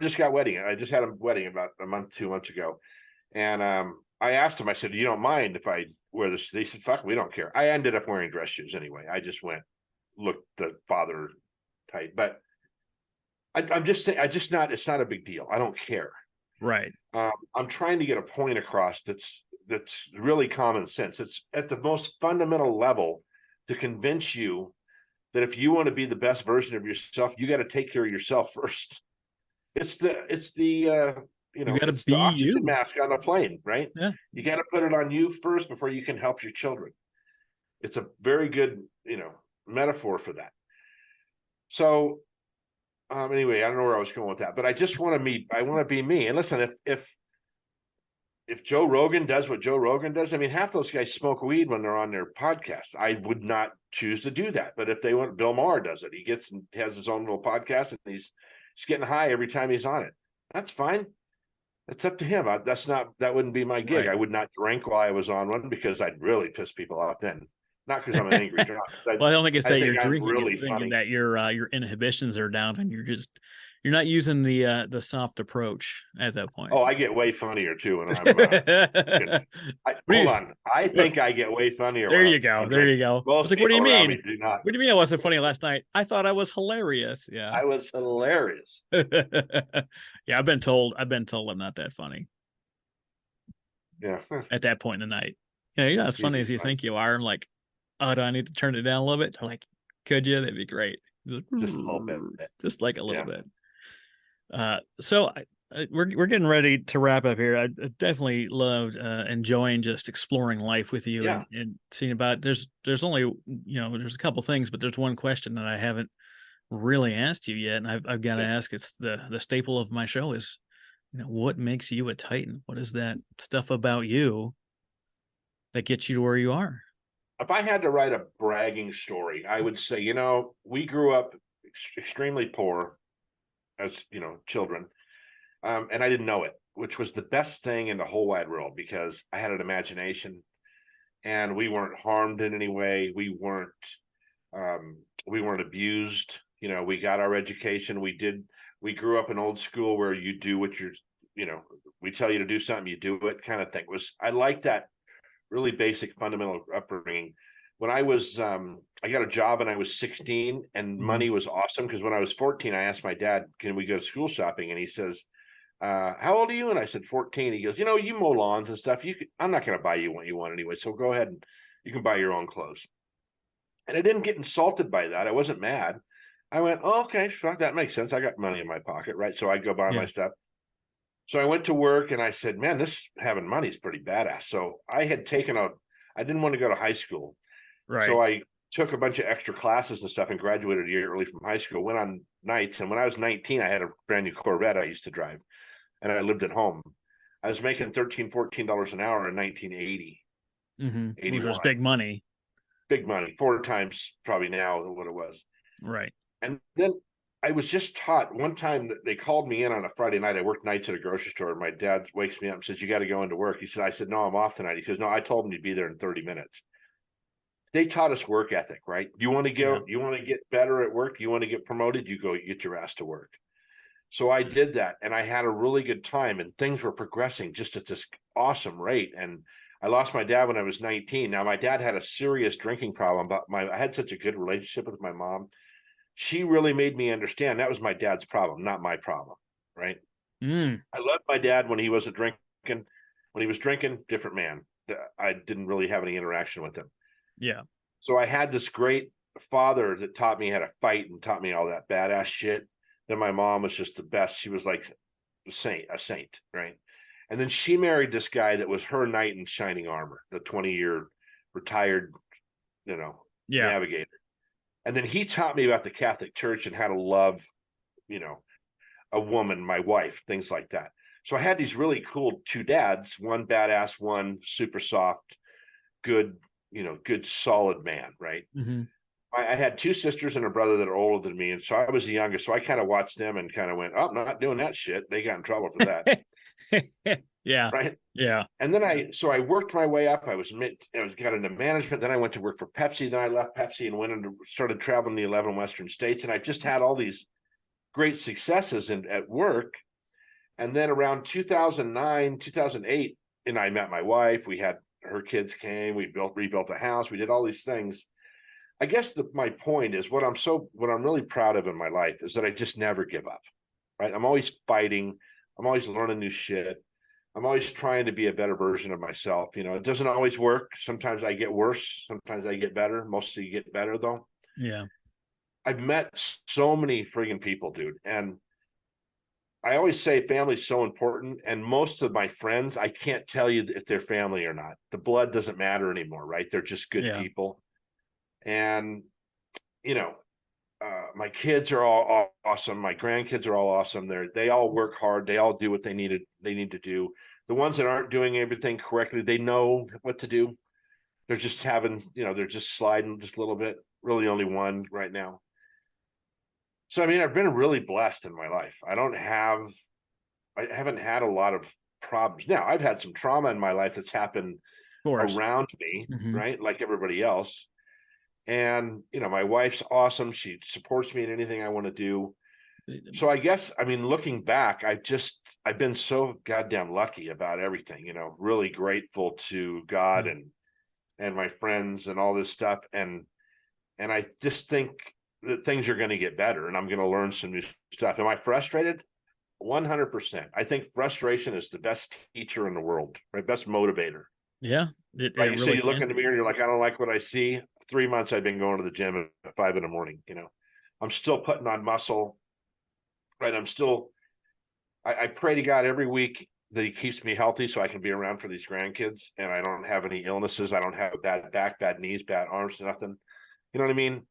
just got wedding. I just had a wedding about a month, 2 months ago. And I asked them, I said, you don't mind if I wear this? They said, fuck, we don't care. I ended up wearing dress shoes anyway. I just looked the father type. But I'm just saying, it's not a big deal. I don't care. Right. I'm trying to get a point across that's really common sense. It's at the most fundamental level to convince you that if you want to be the best version of yourself, you got to take care of yourself first. It's the You got to it's be the oxygen you. mask on a plane, right? Yeah. You got to put it on you first before you can help your children. It's a very good, metaphor for that. So, anyway, I don't know where I was going with that, but I just want to I want to be me. And listen, if Joe Rogan does what Joe Rogan does, I mean, half those guys smoke weed when they're on their podcast. I would not choose to do that. But if they want, Bill Maher does it. He has his own little podcast, and he's getting high every time he's on it. That's fine. That's up to him. That wouldn't be my gig. Right. I would not drink while I was on one because I'd really piss people off then. Not because I'm an angry drunk. Well, I don't think it's that you're drinking. Really it's thinking funny. that your inhibitions are down and you're not using the soft approach at that point. Oh, I get way funnier too when I'm. Hold on. I think I get way funnier. There you go. There you go. Most like, what do you people around mean? me do not. What do you mean I wasn't funny last night? I thought I was hilarious. Yeah. I was hilarious. Yeah, I've been told I'm not that funny Yeah. at that point in the night. You're not as funny as you think you are. I'm like, oh, do I need to turn it down a little bit? They're like, could you? That'd be great. Just a little bit. Just like a little bit. So we're getting ready to wrap up here. I definitely loved enjoying just exploring life with you and seeing about there's only there's a couple things, but there's one question that I haven't really asked you yet, and I've got to ask. It's the staple of my show is what makes you a Titan? What is that stuff about you that gets you to where you are? If I had to write a bragging story, I would say, we grew up extremely poor as, children. And I didn't know it, which was the best thing in the whole wide world because I had an imagination and we weren't harmed in any way. We weren't abused. We got our education. We grew up in old school where you do what we tell you to do something, you do it kind of thing. I like that really basic fundamental upbringing. When I was I got a job when I was 16 and money was awesome because when I was 14 I asked my dad, can we go school shopping? And he says, how old are you? And I said 14. He goes, you mow lawns and stuff, I'm not going to buy you what you want anyway, so go ahead and you can buy your own clothes. And I didn't get insulted by that. I wasn't mad. I went, oh, okay, sure, that makes sense. I got money in my pocket, right? So I go buy my stuff. So I went to work and I said, man, this having money is pretty badass. So I had I didn't want to go to high school. Right. So I took a bunch of extra classes and stuff and graduated a year early from high school, went on nights. And when I was 19, I had a brand new Corvette I used to drive and I lived at home. I was making $13, $14 an hour in 1980. Which was big money. Big money, 4 times probably now what it was. Right. And then I was just taught one time that they called me in on a Friday night. I worked nights at a grocery store. And my dad wakes me up and says, you got to go into work. I said, no, I'm off tonight. He says, no, I told him you'd be there in 30 minutes. They taught us work ethic, right? You want to go, you want to get better at work. You want to get promoted. You go get your ass to work. So I did that and I had a really good time and things were progressing just at this awesome rate. And I lost my dad when I was 19. Now my dad had a serious drinking problem, but I had such a good relationship with my mom. She really made me understand that was my dad's problem, not my problem, right? I loved my dad when he wasn't drinking. When he was drinking, different man. I didn't really have any interaction with him. Yeah. So I had this great father that taught me how to fight and taught me all that badass shit. Then my mom was just the best. She was like a saint, right? And then she married this guy that was her knight in shining armor, the 20-year retired, navigator. And then he taught me about the Catholic Church and how to love, a woman, my wife, things like that. So I had these really cool 2 dads, one badass, one super soft, good, good, solid man, right? I had 2 sisters and a brother that are older than me. And so I was the youngest. So I kind of watched them and kind of went, oh, I'm not doing that shit. They got in trouble for that. Yeah. Right. Yeah. And then I worked my way up. I got into management. Then I went to work for Pepsi. Then I left Pepsi and started traveling the 11 Western states. And I just had all these great successes at work. And then around 2009, 2008, and I met my wife. We had her kids came. We rebuilt a house. We did all these things. I guess my point is what I'm really proud of in my life is that I just never give up. Right? I'm always fighting. I'm always learning new shit. I'm always trying to be a better version of myself. You know, it doesn't always work. Sometimes I get worse. Sometimes I get better. Mostly you get better though. Yeah. I've met so many friggin' people, dude. And I always say family's so important. And most of my friends, I can't tell you if they're family or not. The blood doesn't matter anymore, right? They're just good Yeah. people. And, you know, my kids are all awesome. My grandkids are all awesome. They all work hard. They all do what they need to do. The ones that aren't doing everything correctly, they know what to do. They're just they're just sliding just a little bit. Really only one right now. So, I mean, I've been really blessed in my life. I haven't had a lot of problems. Now, I've had some trauma in my life that's happened around me, right? Like everybody else. And, you know, my wife's awesome. She supports me in anything I want to do. So I guess, I mean, looking back, I've been so goddamn lucky about everything, you know, really grateful to God and my friends and all this stuff. And I just think that things are going to get better and I'm going to learn some new stuff. Am I frustrated? 100%. I think frustration is the best teacher in the world, right? Best motivator. Yeah. Right. You say you look in the mirror, you're like, I don't like what I see. 3 months I've been going to the gym at 5 a.m, you know, I'm still putting on muscle, right? I pray to God every week that he keeps me healthy so I can be around for these grandkids and I don't have any illnesses. I don't have a bad back, bad knees, bad arms, nothing. You know what I mean?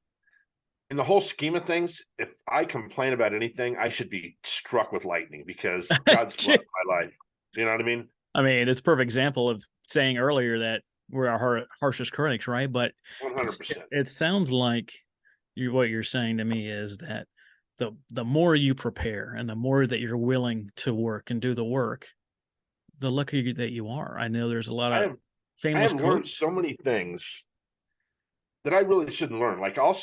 In the whole scheme of things, if I complain about anything, I should be struck with lightning because God's blessed my life. You know what I mean? I mean, it's a perfect example of saying earlier that we're our harshest critics, right? But 100%. It sounds like what you're saying to me is that the more you prepare and the more that you're willing to work and do the work, the luckier that you are. I know there's a lot of I famous have learned quotes. so many things that I really shouldn't learn. Like I'll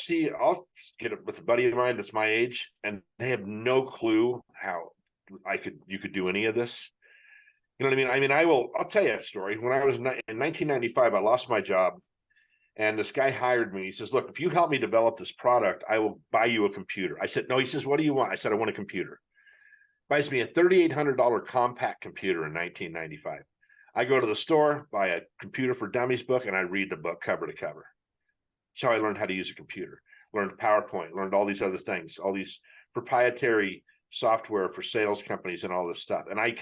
get it with a buddy of mine that's my age, and they have no clue how you could do any of this. You know what I mean? I mean, I'll tell you a story. When I was in 1995, I lost my job, and this guy hired me. He says, "Look, if you help me develop this product, I will buy you a computer." I said, "No." He says, "What do you want?" I said, "I want a computer." Buys me a $3,800 compact computer in 1995. I go to the store, buy a Computer for Dummies book, and I read the book cover to cover. That's how I learned how to use a computer, learned PowerPoint, learned all these other things, all these proprietary software for sales companies and all this stuff. And I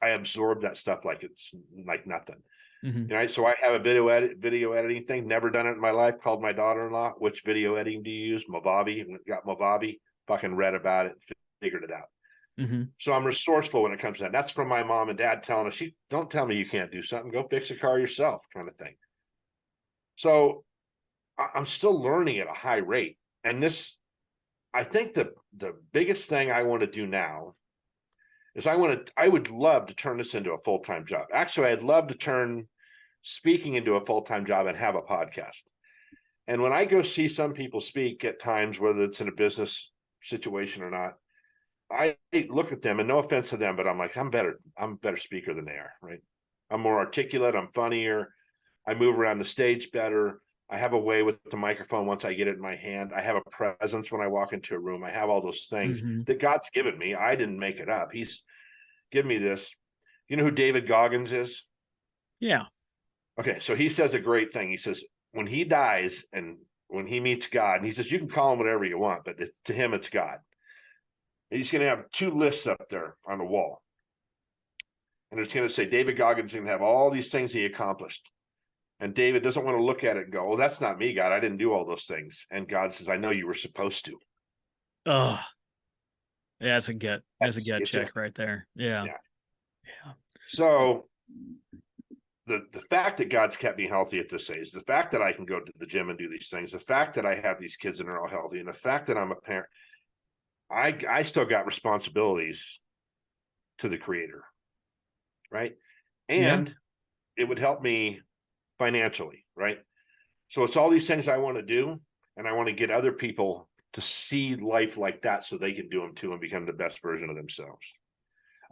absorb that stuff like it's like nothing. Mm-hmm. You know, so I have a video editing thing, never done it in my life, called my daughter-in-law, which video editing do you use? Movavi, got Movavi, fucking read about it, figured it out. Mm-hmm. So I'm resourceful when it comes to that. That's from my mom and dad telling us, don't tell me you can't do something, go fix a car yourself kind of thing. So I'm still learning at a high rate. And I think the biggest thing I want to do now is I would love to turn this into a full-time job. Actually, I'd love to turn speaking into a full-time job and have a podcast. And when I go see some people speak at times, whether it's in a business situation or not, I look at them, and no offense to them, but I'm like, I'm a better speaker than they are, right? I'm more articulate, I'm funnier, I move around the stage better. I have a way with the microphone once I get it in my hand. I have a presence when I walk into a room. I have all those things that God's given me. I didn't make it up. He's given me this. You know who David Goggins is? Yeah. Okay, so he says a great thing. He says, when he dies and when he meets God, and he says, you can call him whatever you want, but to him, it's God. And he's going to have 2 lists up there on the wall. And it's going to say, David Goggins is going to have all these things he accomplished. And David doesn't want to look at it and go, "Oh, that's not me, God. I didn't do all those things." And God says, "I know you were supposed to." Oh, yeah, that's a gut check right there. Yeah. So the fact that God's kept me healthy at this age, the fact that I can go to the gym and do these things, the fact that I have these kids and they're all healthy, and the fact that I'm a parent, I still got responsibilities to the Creator, right? And it would help me financially, right? So it's all these things I want to do, and I want to get other people to see life like that so they can do them too and become the best version of themselves.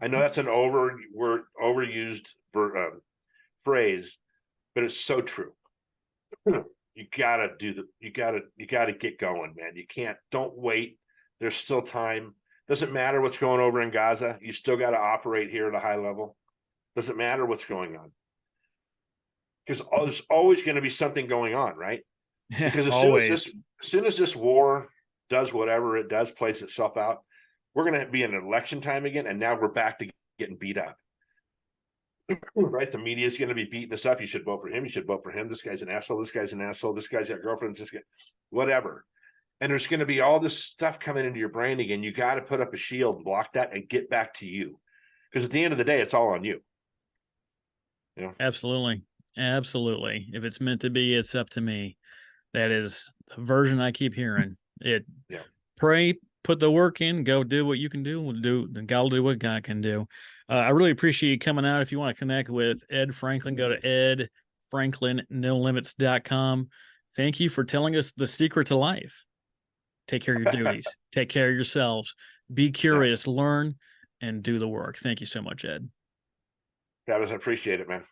I know that's an overused phrase, but it's so true. You gotta get going, man. Don't wait. There's still time. Doesn't matter what's going over in Gaza. You still got to operate here at a high level. Doesn't matter what's going on. Because there's always going to be something going on, right? Because as soon as this war does whatever it does, plays itself out, we're going to be in election time again, and now we're back to getting beat up. Right? The media is going to be beating us up. You should vote for him. You should vote for him. This guy's an asshole. This guy's an asshole. This guy's got girlfriends. Whatever. And there's going to be all this stuff coming into your brain again. You got to put up a shield, block that, and get back to you. Because at the end of the day, it's all on you. You know? Absolutely. If it's meant to be, it's up to me. That is the version I keep hearing. Pray, put the work in, go do what you can do. God will do what God can do. I really appreciate you coming out. If you want to connect with Ed Franklin, go to edfranklinnolimits.com. Thank you for telling us the secret to life. Take care of your duties. Take care of yourselves. Be curious, learn, and do the work. Thank you so much, Ed. Travis, I appreciate it, man.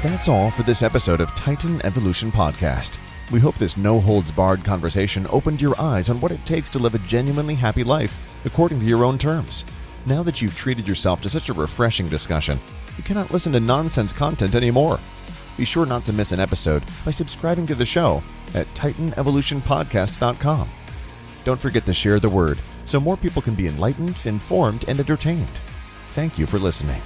That's all for this episode of Titan Evolution Podcast. We hope this no-holds-barred conversation opened your eyes on what it takes to live a genuinely happy life according to your own terms. Now that you've treated yourself to such a refreshing discussion, you cannot listen to nonsense content anymore. Be sure not to miss an episode by subscribing to the show at TitanEvolutionPodcast.com. Don't forget to share the word so more people can be enlightened, informed, and entertained. Thank you for listening.